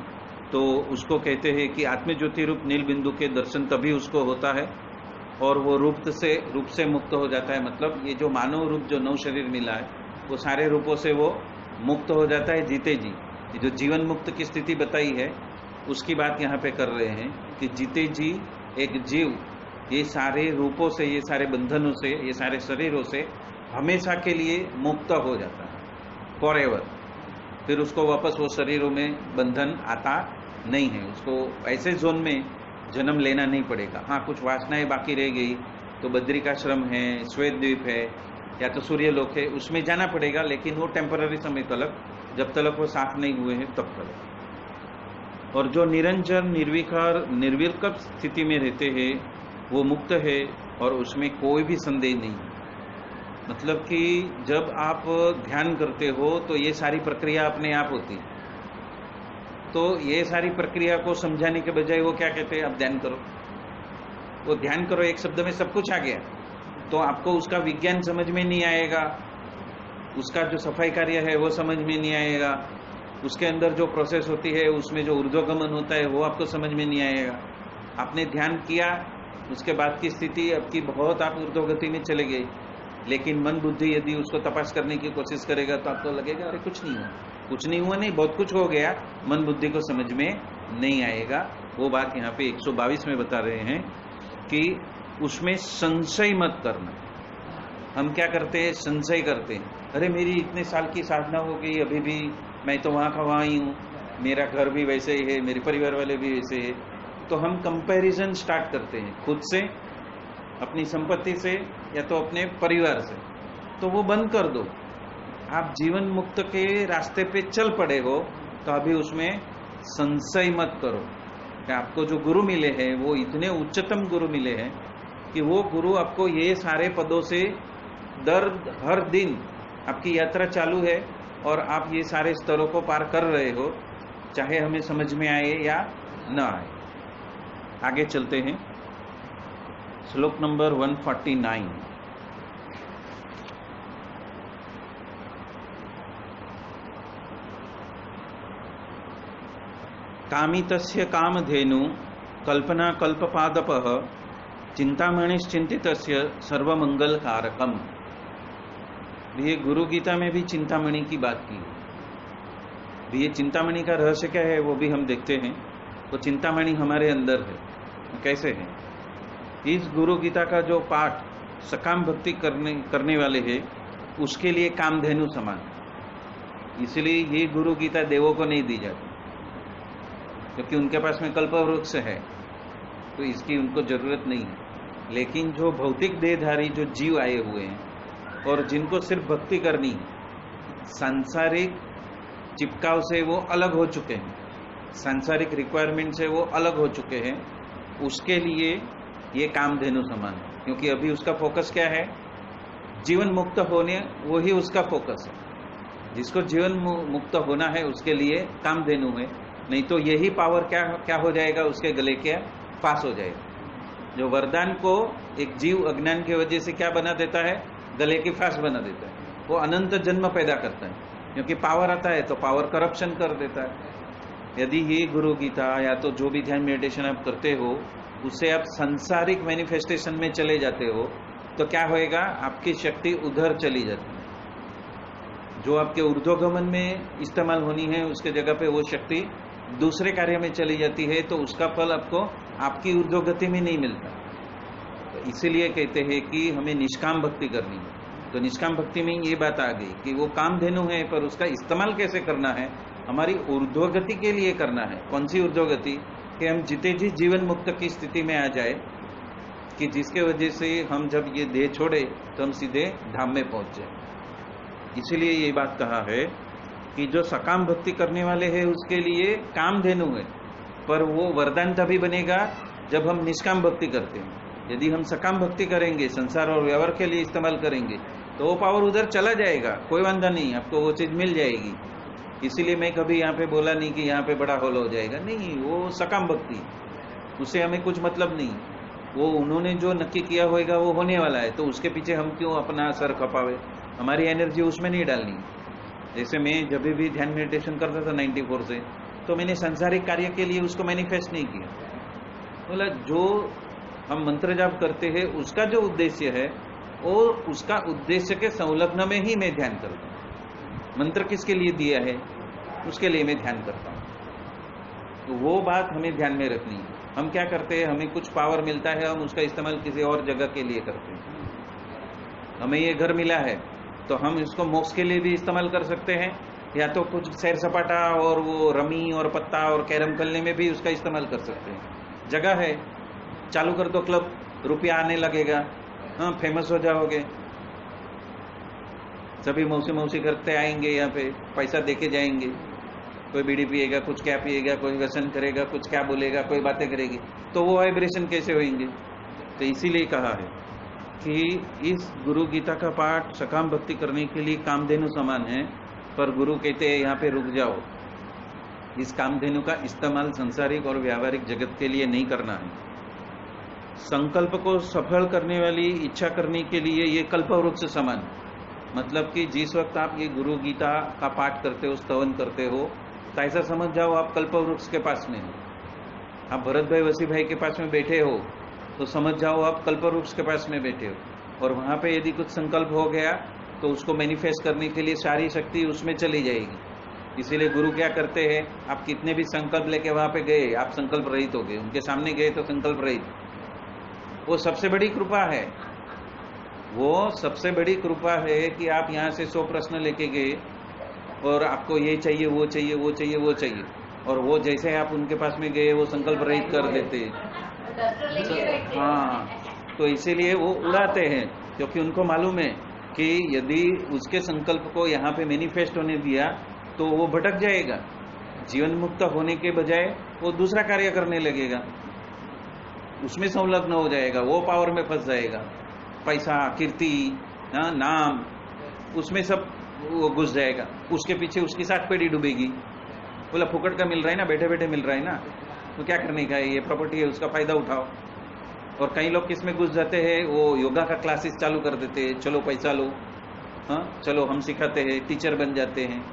तो उसको कहते हैं कि आत्मज्योति रूप नील बिंदु के दर्शन तभी उसको होता है और वो रूप से मुक्त हो जाता है। मतलब ये जो मानव रूप जो नव शरीर मिला है वो सारे रूपों से वो मुक्त हो जाता है जीते जी। ये जो जीवन मुक्त की स्थिति बताई है उसकी बात यहाँ पे कर रहे हैं कि जीते जी एक जीव ये सारे रूपों से, ये सारे बंधनों से, ये सारे शरीरों से हमेशा के लिए मुक्त हो जाता है फॉरएवर। फिर उसको वापस वो शरीरों में बंधन आता नहीं है। उसको ऐसे जोन में जन्म लेना नहीं पड़ेगा। हाँ, कुछ वासनाएं बाकी रह गई तो बद्रिकाश्रम है, श्वेत द्वीप है या तो सूर्यलोक है, उसमें जाना पड़ेगा लेकिन वो टेम्पररी समय तक, जब तक वो साफ नहीं हुए हैं तब तक। और जो निरंजन निर्विकार निर्विकल्प स्थिति में रहते हैं वो मुक्त है और उसमें कोई भी संदेह नहीं। मतलब कि जब आप ध्यान करते हो तो ये सारी प्रक्रिया अपने आप होती है। तो ये सारी प्रक्रिया को समझाने के बजाय वो क्या कहते हैं, आप ध्यान करो। वो ध्यान करो एक शब्द में सब कुछ आ गया तो आपको उसका विज्ञान समझ में नहीं आएगा, उसका जो सफाई कार्य है वो समझ में नहीं आएगा, उसके अंदर जो प्रोसेस होती है उसमें जो ऊर्ध्वगमन होता है वो आपको समझ में नहीं आएगा। आपने ध्यान किया उसके बाद की स्थिति आपकी बहुत आप ऊर्ध्वगति में चले गए, लेकिन मन बुद्धि यदि उसको तपास करने की कोशिश करेगा तो आपको लगेगा अरे कुछ नहीं हुआ, कुछ नहीं हुआ नहीं, बहुत कुछ हो गया, मन बुद्धि को समझ में नहीं आएगा। वो बात यहाँ पे 122 में बता रहे हैं कि उसमें संशय मत करना। हम क्या करते हैं, संशय करते हैं, अरे मेरी इतने साल की साधना हो गई अभी भी मैं तो वहाँ का वहाँ ही हूँ, मेरा घर भी वैसे ही है, मेरे परिवार वाले भी वैसे है। तो हम कंपैरिजन स्टार्ट करते हैं खुद से, अपनी संपत्ति से या तो अपने परिवार से। तो वो बंद कर दो। आप जीवन मुक्त के रास्ते पे चल पड़े हो तो अभी उसमें संशय मत करो कि आपको जो गुरु मिले हैं वो इतने उच्चतम गुरु मिले हैं कि वो गुरु आपको ये सारे पदों से हर दिन आपकी यात्रा चालू है और आप ये सारे स्तरों को पार कर रहे हो, चाहे हमें समझ में आए या न आए। आगे चलते हैं, श्लोक नंबर 149। कामितस्य कामधेनु कल्पना कल्पपादपः चिंतामणिश्चिंतितस्य सर्वमंगल कारकम। ये गुरु गीता में भी चिंतामणि की बात की है। ये चिंतामणि का रहस्य क्या है वो भी हम देखते हैं। वो चिंतामणि हमारे अंदर है। कैसे है? इस गुरु गीता का जो पाठ सकाम भक्ति करने वाले हैं उसके लिए कामधेनु समान, इसलिए ये गुरु गीता देवों को नहीं दी जाती क्योंकि उनके पास में कल्पवृक्ष है, तो इसकी उनको जरूरत नहीं है। लेकिन जो भौतिक देहधारी जो जीव आए हुए हैं और जिनको सिर्फ भक्ति करनी, सांसारिक चिपकाव से वो अलग हो चुके हैं, सांसारिक रिक्वायरमेंट से वो अलग हो चुके हैं, उसके लिए ये कामधेनु समान है। क्योंकि अभी उसका फोकस क्या है? जीवन मुक्त होने, वही उसका फोकस है। जिसको जीवन मुक्त होना है उसके लिए कामधेनु है, नहीं तो यही पावर क्या हो जाएगा? उसके गले के फांस हो जाएगा। जो वरदान को एक जीव अज्ञान की वजह से क्या बना देता है? गले की फांस बना देता है। वो अनंत जन्म पैदा करता है, क्योंकि पावर आता है तो पावर करप्शन कर देता है। यदि ये गुरु गीता या तो जो भी ध्यान मेडिटेशन आप करते हो उससे आप सांसारिक मैनिफेस्टेशन में चले जाते हो तो क्या होएगा? आपकी शक्ति उधर चली जाती है। जो आपके ऊर्ध्वगमन में इस्तेमाल होनी है उसके जगह पे वो शक्ति दूसरे कार्य में चली जाती है, तो उसका फल आपको आपकी ऊर्ध्वगति में नहीं मिलता। तो इसीलिए कहते हैं कि हमें निष्काम भक्ति करनी है। तो निष्काम भक्ति में ये बात आ गई कि वो कामधेनु है, पर उसका इस्तेमाल कैसे करना है? हमारी ऊर्ध्वगति के लिए करना है। कौन सी ऊर्ध्वगति? कि हम जीते जी जीवन मुक्त की स्थिति में आ जाए, कि जिसके वजह से हम जब ये देह छोड़े तो हम सीधे धाम में पहुंच जाए। इसीलिए ये बात कहा है कि जो सकाम भक्ति करने वाले हैं उसके लिए कामधेनु है, पर वो वरदान तभी बनेगा जब हम निष्काम भक्ति करते हैं। यदि हम सकाम भक्ति करेंगे, संसार और व्यवहार के लिए इस्तेमाल करेंगे, तो वो पावर उधर चला जाएगा, कोई वांधा नहीं, आपको वो चीज मिल जाएगी। इसीलिए मैं कभी यहाँ पे बोला नहीं कि यहाँ पे बड़ा हॉल हो जाएगा, नहीं, वो सकाम भक्ति, उससे हमें कुछ मतलब नहीं। वो उन्होंने जो नक्की किया होगा वो होने वाला है, तो उसके पीछे हम क्यों अपना सर खपावे? हमारी एनर्जी उसमें नहीं डालनी। जैसे मैं जब भी ध्यान मेडिटेशन करता था 94 से, तो मैंने सांसारिक कार्य के लिए उसको मैनिफेस्ट नहीं किया। बोला जो हम मंत्र जाप करते हैं उसका जो उद्देश्य है वो उसका उद्देश्य के संलग्न में ही मैं ध्यान करता हूँ। मंत्र किसके लिए दिया है उसके लिए मैं ध्यान करता हूँ। तो वो बात हमें ध्यान में रखनी है। हम क्या करते हैं? हमें कुछ पावर मिलता है, हम उसका इस्तेमाल किसी और जगह के लिए करते हैं। हमें ये घर मिला है तो हम इसको मोक्ष के लिए भी इस्तेमाल कर सकते हैं, या तो कुछ सैर सपाटा और वो रमी और पत्ता और कैरम खेलने में भी उसका इस्तेमाल कर सकते हैं। जगह है, चालू कर दो क्लब, रुपया आने लगेगा, हाँ, फेमस हो जाओगे, सभी मौसी करते आएंगे, यहाँ पे पैसा देके जाएंगे। कोई बीड़ी पिएगा, कुछ क्या पिएगा, कोई व्यसन करेगा, कुछ क्या बोलेगा, कोई बातें करेगी, तो वो वाइब्रेशन कैसे होंगे? तो इसीलिए कहा है कि इस गुरु गीता का पाठ सकाम भक्ति करने के लिए कामधेनु समान है, पर गुरु कहते हैं यहाँ पे रुक जाओ, इस कामधेनु का इस्तेमाल संसारिक और व्यावहारिक जगत के लिए नहीं करना है। संकल्प को सफल करने वाली इच्छा करने के लिए ये कल्पवृक्ष समान, मतलब कि जिस वक्त आप ये गुरु गीता का पाठ करते हो, स्तवन करते हो, तो ऐसा समझ जाओ आप कल्पवृक्ष के पास में हो। आप भरत भाई वसी भाई के पास में बैठे हो तो समझ जाओ आप कल्पवृक्ष के पास में बैठे हो, और वहां पे यदि कुछ संकल्प हो गया तो उसको मैनिफेस्ट करने के लिए सारी शक्ति उसमें चली जाएगी। इसीलिए गुरु क्या करते हैं? आप कितने भी संकल्प लेके वहां पे गए, आप संकल्प रहित हो गए, उनके सामने गए तो संकल्प रहित। वो सबसे बड़ी कृपा है, वो सबसे बड़ी कृपा है कि आप यहाँ से 100 प्रश्न लेके गए और आपको ये चाहिए, वो चाहिए, वो चाहिए, वो चाहिए, और वो जैसे आप उनके पास में गए वो संकल्प रहित कर देते। हाँ, तो इसीलिए वो उड़ाते हैं, क्योंकि उनको मालूम है कि यदि उसके संकल्प को यहाँ पे मैनिफेस्ट होने दिया तो वो भटक जाएगा, जीवन मुक्त होने के बजाय वो दूसरा कार्य करने लगेगा, उसमें संलग्न हो जाएगा, वो पावर में फंस जाएगा, पैसा, कीर्ति, नाम, उसमें सब वो घुस जाएगा, उसके पीछे उसकी 60 पेड़ी डूबेगी। बोला फुकट का मिल रहा है ना, बैठे बैठे मिल रहा है ना, तो क्या करने का है, ये प्रॉपर्टी है, उसका फायदा उठाओ। और कई लोग किसमें घुस जाते हैं, वो योगा का क्लासेस चालू कर देते हैं, चलो पैसा लो, हाँ चलो हम सिखाते हैं, टीचर बन जाते हैं।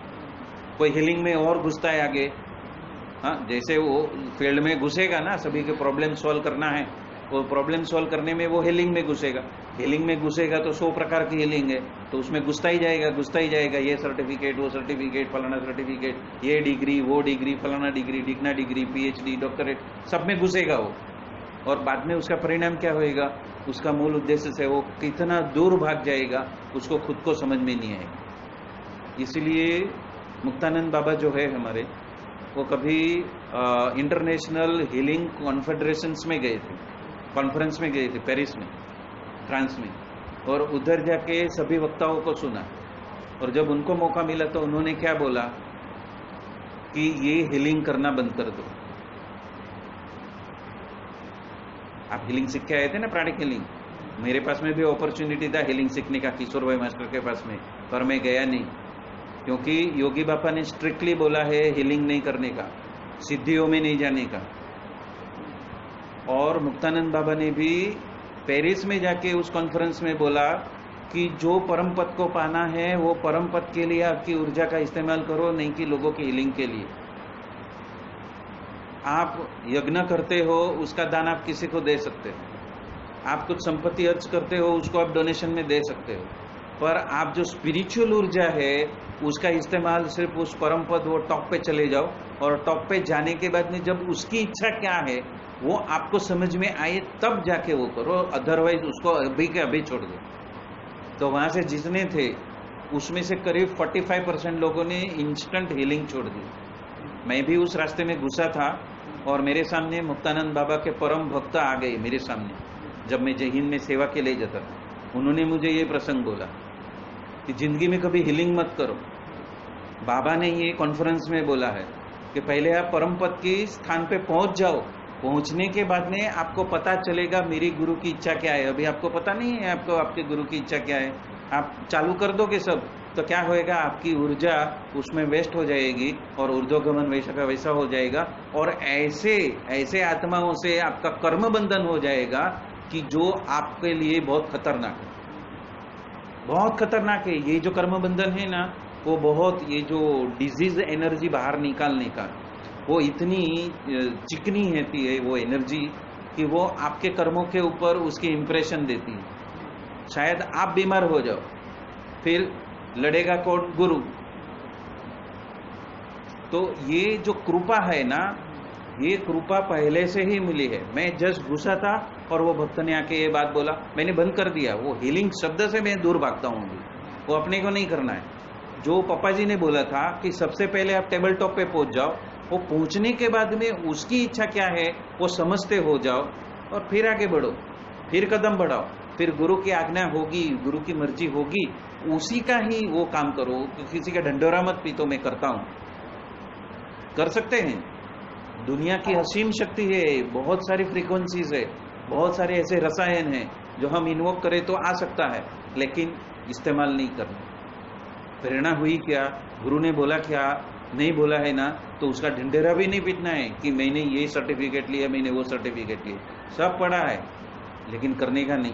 कोई हीलिंग में और घुसता है आगे, हाँ जैसे वो फील्ड में घुसेगा ना, सभी के प्रॉब्लम सॉल्व करना है, वो प्रॉब्लम सॉल्व करने में वो हीलिंग में घुसेगा, हीलिंग में घुसेगा तो 100 प्रकार की हीलिंग है, तो उसमें घुसता ही जाएगा, ये सर्टिफिकेट, वो सर्टिफिकेट, फलाना सर्टिफिकेट, ये डिग्री, वो डिग्री, फलाना डिग्री, डिग्ना डिग्री, PhD, डॉक्टरेट, सब में घुसेगा वो। और बाद में उसका परिणाम क्या होएगा, उसका मूल उद्देश्य से वो कितना दूर भाग जाएगा, उसको खुद को समझ में नहीं आएगा। इसलिए मुक्तानंद बाबा जो है हमारे, वो कभी इंटरनेशनल हीलिंग कॉन्फेडरेशंस में गए थे, कॉन्फ्रेंस में गए थे पेरिस में, फ्रांस में, और उधर जाके सभी वक्ताओं को सुना। और जब उनको मौका मिला तो उन्होंने क्या बोला कि ये हीलिंग करना बंद कर दो। आप हीलिंग सीख के आए थे ना, प्राणिक हीलिंग, मेरे पास में भी अपॉर्चुनिटी था हीलिंग सीखने का, किशोर भाई मास्टर के पास में, पर मैं गया नहीं, क्योंकि योगी बापा ने स्ट्रिक्टली बोला है हीलिंग नहीं करने का, सिद्धियों में नहीं जाने का। और मुक्तानंद बाबा ने भी पेरिस में जाके उस कॉन्फ्रेंस में बोला कि जो परम पद को पाना है वो परम पद के लिए आपकी ऊर्जा का इस्तेमाल करो, नहीं कि लोगों की हीलिंग के लिए। आप यज्ञ करते हो, उसका दान आप किसी को दे सकते हो, आप कुछ संपत्ति अर्ज करते हो, उसको आप डोनेशन में दे सकते हो, पर आप जो स्पिरिचुअल ऊर्जा है उसका इस्तेमाल सिर्फ उस परम पद, वो टॉप पे चले जाओ, और टॉप पे जाने के बाद में जब उसकी इच्छा क्या है वो आपको समझ में आए तब जाके वो करो, अदरवाइज उसको अभी के अभी छोड़ दो। तो वहां से जितने थे उसमें से करीब 45% लोगों ने इंस्टेंट हीलिंग छोड़ दी। मैं भी उस रास्ते में घुसा था, और मेरे सामने मुक्तानंद बाबा के परम भक्त आ गए मेरे सामने, जब मैं जय हिंद में सेवा के लिए जाता था। उन्होंने मुझे ये प्रसंग बोला कि जिंदगी में कभी हीलिंग मत करो। बाबा ने ये कॉन्फ्रेंस में बोला है कि पहले आप परम पद के स्थान पे पहुंच जाओ, पहुंचने के बाद में आपको पता चलेगा मेरी गुरु की इच्छा क्या है। अभी आपको पता नहीं है आपको आपके गुरु की इच्छा क्या है, आप चालू कर दोगे सब, तो क्या होएगा, आपकी ऊर्जा उसमें वेस्ट हो जाएगी और ऊर्ध्वगमन वैसा का वैसा हो जाएगा, और ऐसे ऐसे आत्माओं से आपका कर्म बंधन हो जाएगा कि जो आपके लिए बहुत खतरनाक है, बहुत खतरनाक है। ये जो कर्म बंधन है ना, वो बहुत, ये जो डिजीज एनर्जी बाहर निकालने का, वो इतनी चिकनी रहती है वो एनर्जी कि वो आपके कर्मों के ऊपर उसकी इंप्रेशन देती है। शायद आप बीमार हो जाओ, फिर लड़ेगा कौन, गुरु। तो ये जो कृपा है ना, ये कृपा पहले से ही मिली है। मैं जस्ट घुसा था और वो भक्त ने आके ये बात बोला, मैंने बंद कर दिया। वो हीलिंग शब्द से मैं दूर भागता हूँ, वो अपने को नहीं करना है। जो पापा जी ने बोला था कि सबसे पहले आप टेबल टॉप पे पहुंच जाओ, वो पहुंचने के बाद में उसकी इच्छा क्या है वो समझते हो जाओ, और फिर आगे बढ़ो, फिर कदम बढ़ाओ, फिर गुरु की आज्ञा होगी, गुरु की मर्जी होगी, उसी का ही वो काम करो। किसी का ढंढोरा मत पी, तो मैं करता हूं, कर सकते हैं। दुनिया की असीम शक्ति है, बहुत सारी फ्रीक्वेंसीज है, बहुत सारे ऐसे रसायन हैं जो हम इन्वोक करें तो आ सकता है, लेकिन इस्तेमाल नहीं करना। प्रेरणा हुई क्या, गुरु ने बोला क्या, नहीं बोला है ना, तो उसका ढिंढेरा भी नहीं पीटना है कि मैंने ये सर्टिफिकेट लिया, मैंने वो सर्टिफिकेट लिया, सब पढ़ा है लेकिन करने का नहीं।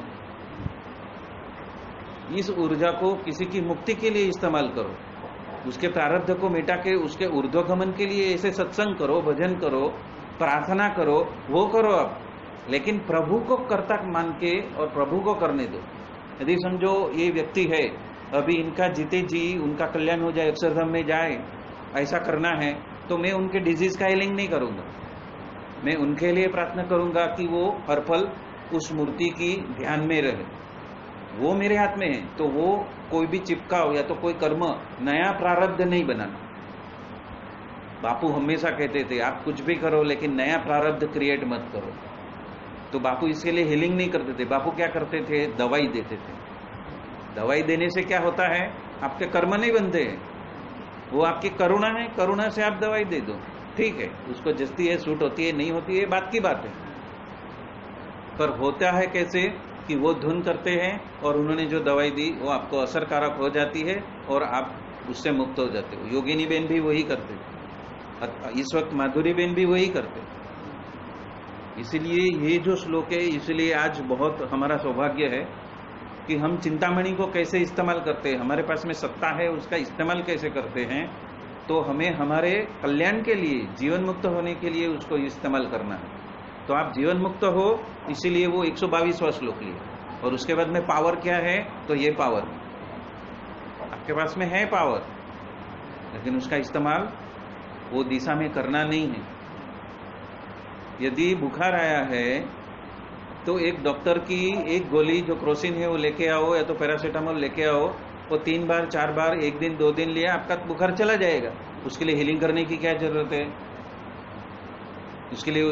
इस ऊर्जा को किसी की मुक्ति के लिए इस्तेमाल करो, उसके प्रारब्ध को मिटा के उसके ऊर्ध्वगमन के लिए ऐसे सत्संग करो, भजन करो, प्रार्थना करो, वो करो आप, लेकिन प्रभु को कर्ता मान के और प्रभु को करने दो। यदि समझो ये व्यक्ति है, अभी इनका जीते जी उनका कल्याण हो जाए, अक्षरधाम में जाए, ऐसा करना है, तो मैं उनके डिजीज का हीलिंग नहीं करूंगा। मैं उनके लिए प्रार्थना करूंगा कि वो हर पल उस मूर्ति की ध्यान में रहे, वो मेरे हाथ में है। तो वो कोई भी चिपकाओ या तो कोई कर्म, नया प्रारब्ध नहीं बनाना। बापू हमेशा कहते थे आप कुछ भी करो लेकिन नया प्रारब्ध क्रिएट मत करो। तो बापू इसके लिए हीलिंग नहीं करते थे, बापू क्या करते थे, दवाई देते थे। दवाई देने से क्या होता है, आपके कर्म नहीं बनते हैं, वो आपकी करुणा है, करुणा से आप दवाई दे दो, ठीक है, उसको जस्ती है, सूट होती है, नहीं होती है, बात की बात है। पर होता है कैसे कि वो धुन करते हैं और उन्होंने जो दवाई दी वो आपको असरकारक हो जाती है और आप उससे मुक्त हो जाते हो। योगिनी बेन भी वही करते, इस वक्त माधुरी बेन भी वही करते। इसलिए ये जो श्लोक है, इसलिए आज बहुत हमारा सौभाग्य है कि हम चिंतामणि को कैसे इस्तेमाल करते हैं, हमारे पास में सत्ता है, उसका इस्तेमाल कैसे करते हैं, तो हमें हमारे कल्याण के लिए, जीवन मुक्त होने के लिए उसको इस्तेमाल करना है। तो आप जीवन मुक्त हो, इसीलिए वो 122वां श्लोक लिया। और उसके बाद में पावर क्या है, तो ये पावर आपके पास में है पावर, लेकिन उसका इस्तेमाल वो दिशा में करना नहीं है। यदि बुखार आया है तो एक डॉक्टर की एक गोली जो क्रोसिन है वो लेके आओ, या तो पैरासीटामोल लेके आओ, वो 3 बार 4 बार, 1 दिन 2 दिन लिया, आपका बुखार चला जाएगा। उसके लिए हीलिंग करने की क्या जरूरत है, उसके लिए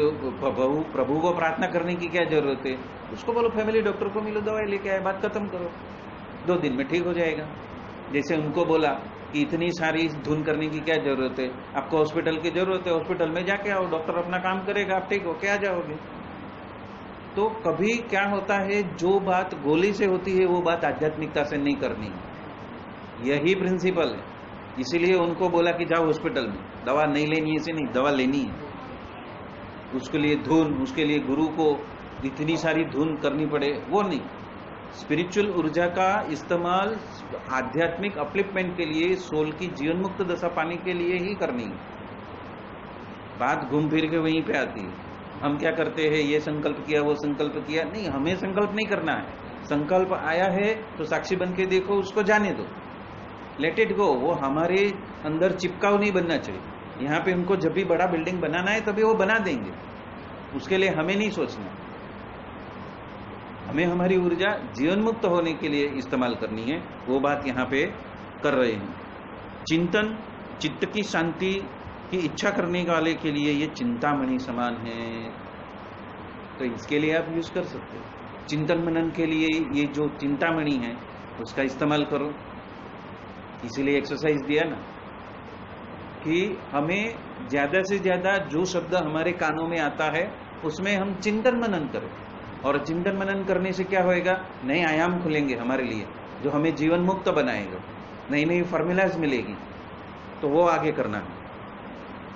प्रभु को प्रार्थना करने की क्या जरूरत है। उसको बोलो फैमिली डॉक्टर को मिलो, दवाई लेके आए, बात खत्म करो, 2 दिन में ठीक हो जाएगा। जैसे उनको बोला कि इतनी सारी धुन करने की क्या जरूरत है, आपको हॉस्पिटल की जरूरत है, हॉस्पिटल में जाके आओ, डॉक्टर अपना काम करेगा, आप ठीक होके आ जाओगे। तो कभी क्या होता है, जो बात गोली से होती है वो बात आध्यात्मिकता से नहीं करनी है, यही प्रिंसिपल है। इसीलिए उनको बोला कि जाओ हॉस्पिटल में, दवा नहीं लेनी है, ऐसे नहीं, दवा लेनी है। उसके लिए धुन, उसके लिए गुरु को इतनी सारी धुन करनी पड़े, वो नहीं। स्पिरिचुअल ऊर्जा का इस्तेमाल आध्यात्मिक अपलिफ्टमेंट के लिए, सोल की जीवन मुक्त दशा पाने के लिए ही करनी है। बात घूम फिर के वहीं पे आती है। हम क्या करते हैं, ये संकल्प किया, वो संकल्प किया, नहीं, हमें संकल्प नहीं करना है। संकल्प आया है तो साक्षी बन के देखो, उसको जाने दो, लेट इट गो। वो हमारे अंदर चिपकाव नहीं बनना चाहिए। यहाँ पे उनको जब भी बड़ा बिल्डिंग बनाना है तभी वो बना देंगे, उसके लिए हमें नहीं सोचना। हमें हमारी ऊर्जा जीवन मुक्त होने के लिए इस्तेमाल करनी है, वो बात यहाँ पे कर रहे हैं। चिंतन, चित्त की शांति की इच्छा करने वाले के लिए ये चिंतामणि समान है, तो इसके लिए आप यूज कर सकते हो। चिंतन मनन के लिए ये जो चिंतामणि है उसका इस्तेमाल करो। इसीलिए एक्सरसाइज दिया ना कि हमें ज्यादा से ज्यादा जो शब्द हमारे कानों में आता है उसमें हम चिंतन मनन करें। और चिंतन मनन करने से क्या होएगा, नए आयाम खुलेंगे हमारे लिए, जो हमें जीवन मुक्त बनाएगा, नई नई फॉर्मूलाज मिलेगी, तो वो आगे करना है।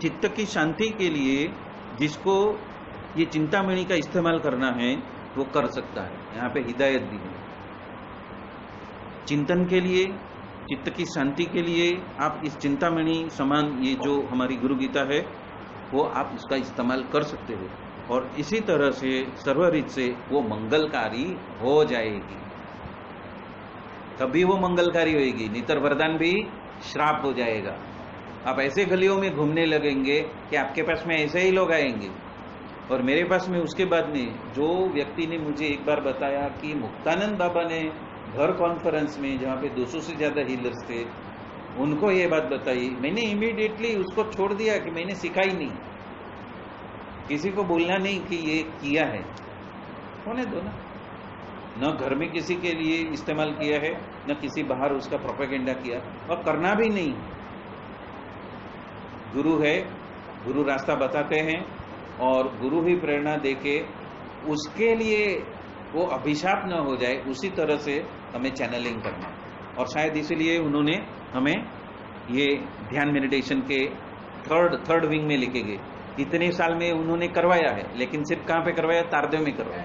चित्त की शांति के लिए जिसको ये चिंतामणि का इस्तेमाल करना है वो कर सकता है, यहाँ पे हिदायत दी है। चिंतन के लिए, चित्त की शांति के लिए आप इस चिंतामणि समान ये जो हमारी गुरु गीता है वो आप इसका इस्तेमाल कर सकते हो, और इसी तरह से सर्वरीत से वो मंगलकारी हो जाएगी। तभी वो मंगलकारी होएगी, नितर वरदान भी श्राप हो जाएगा। आप ऐसे गलियों में घूमने लगेंगे कि आपके पास में ऐसे ही लोग आएंगे। और मेरे पास में उसके बाद में जो व्यक्ति ने मुझे एक बार बताया कि मुक्तानंद बाबा ने घर कॉन्फ्रेंस में, जहाँ पे 200 से ज्यादा हीलर्स थे, उनको ये बात बताई, मैंने इमीडिएटली उसको छोड़ दिया कि मैंने सिखा ही नहीं, किसी को बोलना नहीं कि ये किया है, होने दो ना। न घर में किसी के लिए इस्तेमाल किया है, न किसी बाहर उसका प्रोपेगेंडा किया, और करना भी नहीं। गुरु है, गुरु रास्ता बताते हैं, और गुरु ही प्रेरणा देके उसके लिए वो अभिशाप न हो जाए, उसी तरह से हमें चैनलिंग करना। और शायद इसीलिए उन्होंने हमें ये ध्यान मेडिटेशन के थर्ड विंग में लिखे गए। इतने साल में उन्होंने करवाया है, लेकिन सिर्फ कहाँ पे करवाया, तारदेव में करवाया।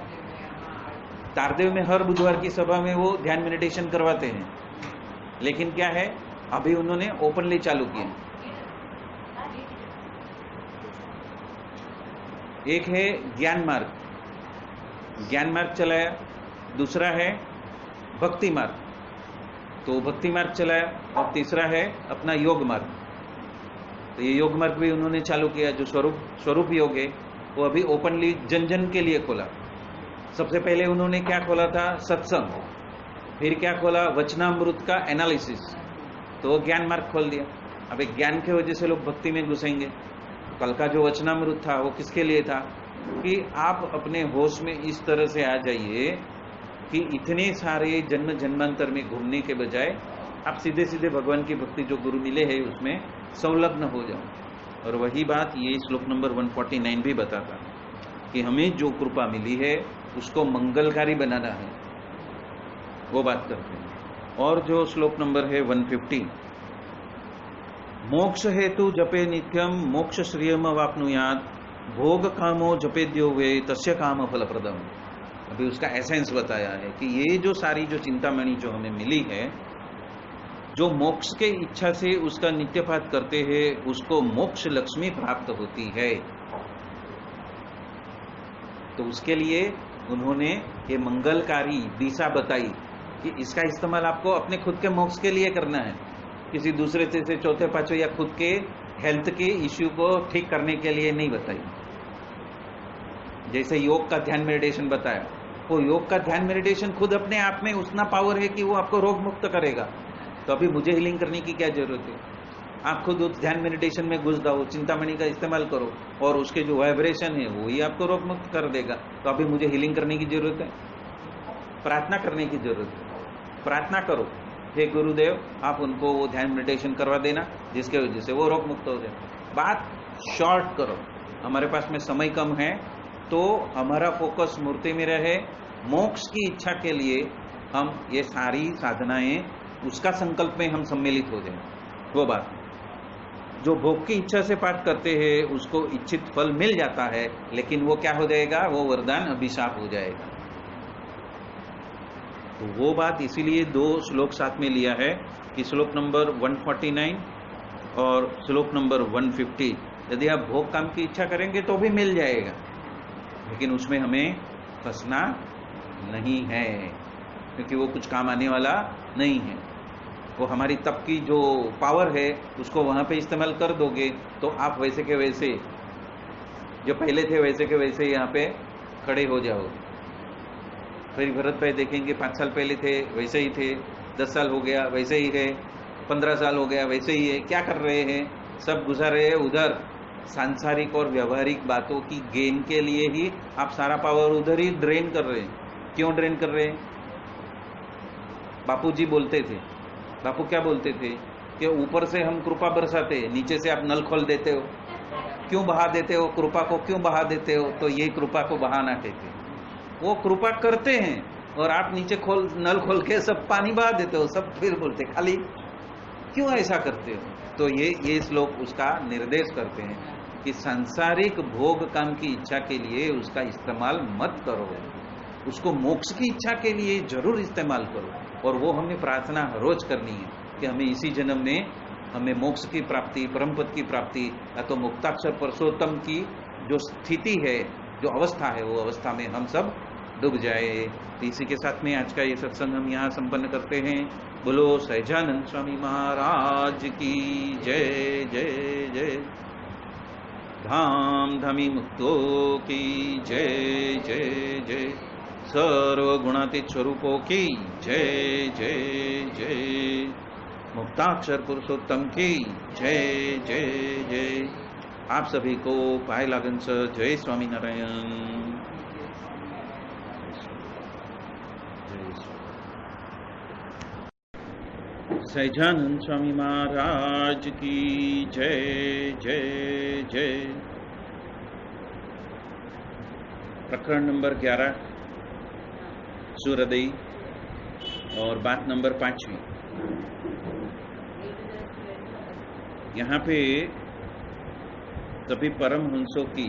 तारदेव में हर बुधवार की सभा में वो ध्यान मेडिटेशन करवाते हैं, लेकिन क्या है, अभी उन्होंने ओपनली चालू किया। एक है ज्ञान मार्ग, ज्ञान मार्ग चलाया, दूसरा है भक्ति मार्ग, तो भक्ति मार्ग चलाया, और तीसरा है अपना योग मार्ग। तो ये योग मार्ग भी उन्होंने चालू किया, जो स्वरूप योग है वो अभी ओपनली जन जन के लिए खोला। सबसे पहले उन्होंने क्या खोला था, सत्संग, फिर क्या खोला, वचनामृत का एनालिसिस, तो वो ज्ञान मार्ग खोल दिया। अब एक ज्ञान के वजह से लोग भक्ति में घुसेंगे। कल का जो वचनामृत था वो किसके लिए था, कि आप अपने होश में इस तरह से आ जाइए कि इतने सारे जन्म जन्मांतर में घूमने के बजाय आप सीधे सीधे भगवान की भक्ति जो गुरु मिले है उसमें संलग्न हो जाओ। और वही बात ये श्लोक नंबर 149 भी बताता कि हमें जो कृपा मिली है उसको मंगलकारी बनाना है, वो बात करते हैं। और जो श्लोक नंबर है 150, मोक्ष हेतु जपे नित्यम मोक्ष श्रियम वाप्नुयात् भोग कामो जपेद्यो वे तस्य काम फलप्रदम। अभी उसका एसेंस बताया है कि ये जो सारी जो चिंतामणि जो हमें मिली है, जो मोक्ष के इच्छा से उसका नित्यपाठ करते हैं उसको मोक्ष लक्ष्मी प्राप्त होती है। तो उसके लिए उन्होंने ये मंगलकारी दिशा बताई कि इसका इस्तेमाल आपको अपने खुद के मोक्ष के लिए करना है, किसी दूसरे से चौथे पांचवे या खुद के हेल्थ के इश्यू को ठीक करने के लिए नहीं बताई। जैसे योग का ध्यान मेडिटेशन बताया, वो योग का ध्यान मेडिटेशन खुद अपने आप में उतना पावर है कि वो आपको रोग मुक्त करेगा। तो अभी मुझे हीलिंग करने की क्या जरूरत है? आप खुद उस ध्यान मेडिटेशन में घुस जाओ, चिंतामणि का इस्तेमाल करो और उसके जो वाइब्रेशन है वो ही आपको रोग मुक्त कर देगा। तो अभी मुझे हीलिंग करने की जरूरत है? प्रार्थना करने की जरूरत है। प्रार्थना करो, हे गुरुदेव आप उनको वो ध्यान मेडिटेशन करवा देना जिसके वजह से वो रोग मुक्त हो जाए। बात शॉर्ट करो, हमारे पास में समय कम है तो हमारा फोकस मूर्ति में रहे। मोक्ष की इच्छा के लिए हम ये सारी साधनाएं उसका संकल्प में हम सम्मिलित हो जाए। वो बात जो भोग की इच्छा से पाठ करते हैं उसको इच्छित फल मिल जाता है, लेकिन वो क्या हो जाएगा? वो वरदान अभिशाप हो जाएगा। तो वो बात इसीलिए दो श्लोक साथ में लिया है कि श्लोक नंबर 149 और श्लोक नंबर 150। यदि आप भोग काम की इच्छा करेंगे तो भी मिल जाएगा, लेकिन उसमें हमें फंसना नहीं है, क्योंकि वो कुछ काम आने वाला नहीं है। वो हमारी तप की जो पावर है उसको वहां पे इस्तेमाल कर दोगे तो आप वैसे के वैसे जो पहले थे वैसे के वैसे यहाँ पे खड़े हो जाओगे। फिर भरत भाई देखेंगे 5 साल पहले थे वैसे ही थे, 10 साल हो गया वैसे ही है, 15 साल हो गया वैसे ही है। क्या कर रहे हैं? सब गुजर रहे हैं उधर सांसारिक और व्यवहारिक बातों की गेन के लिए ही आप सारा पावर उधर ही ड्रेन कर रहे हैं। क्यों ड्रेन कर रहे हैं? बापू जी बोलते थे, बापू क्या बोलते थे कि ऊपर से हम कृपा बरसाते, नीचे से आप नल खोल देते हो। क्यों बहा देते हो? कृपा को क्यों बहा देते हो? तो ये कृपा को बहाना कहते हैं। वो कृपा करते हैं और आप नीचे नल खोल के सब पानी बहा देते हो। सब फिर बोलते खाली क्यों ऐसा करते हो? तो ये श्लोक उसका निर्देश करते हैं कि सांसारिक भोग काम की इच्छा के लिए उसका इस्तेमाल मत करो, उसको मोक्ष की इच्छा के लिए जरूर इस्तेमाल करो। और वो हमें प्रार्थना रोज करनी है कि हमें इसी जन्म में हमें मोक्ष की प्राप्ति, परम पद की प्राप्ति या तो मुक्ताक्षर पुरुषोत्तम की जो स्थिति है, जो अवस्था है, वो अवस्था में हम सब डूब जाए। तो इसी के साथ में आज का ये सत्संग हम यहाँ संपन्न करते हैं। बोलो सहजानंद स्वामी महाराज की जय जय जय। धाम धमी मुक्तो की जय जय जय। सर्वगुणातीत स्वरूपों की जय जय जय। मुक्ताक्षर पुरुषोत्तम की जय जय जय। आप सभी को पाए लागन से जय स्वामी नारायण। सहजानंद स्वामी महाराज की जय जय जय। प्रकरण नंबर 11 सूर्योदय और बात नंबर 5वीं। यहाँ पे सभी परमहंसों की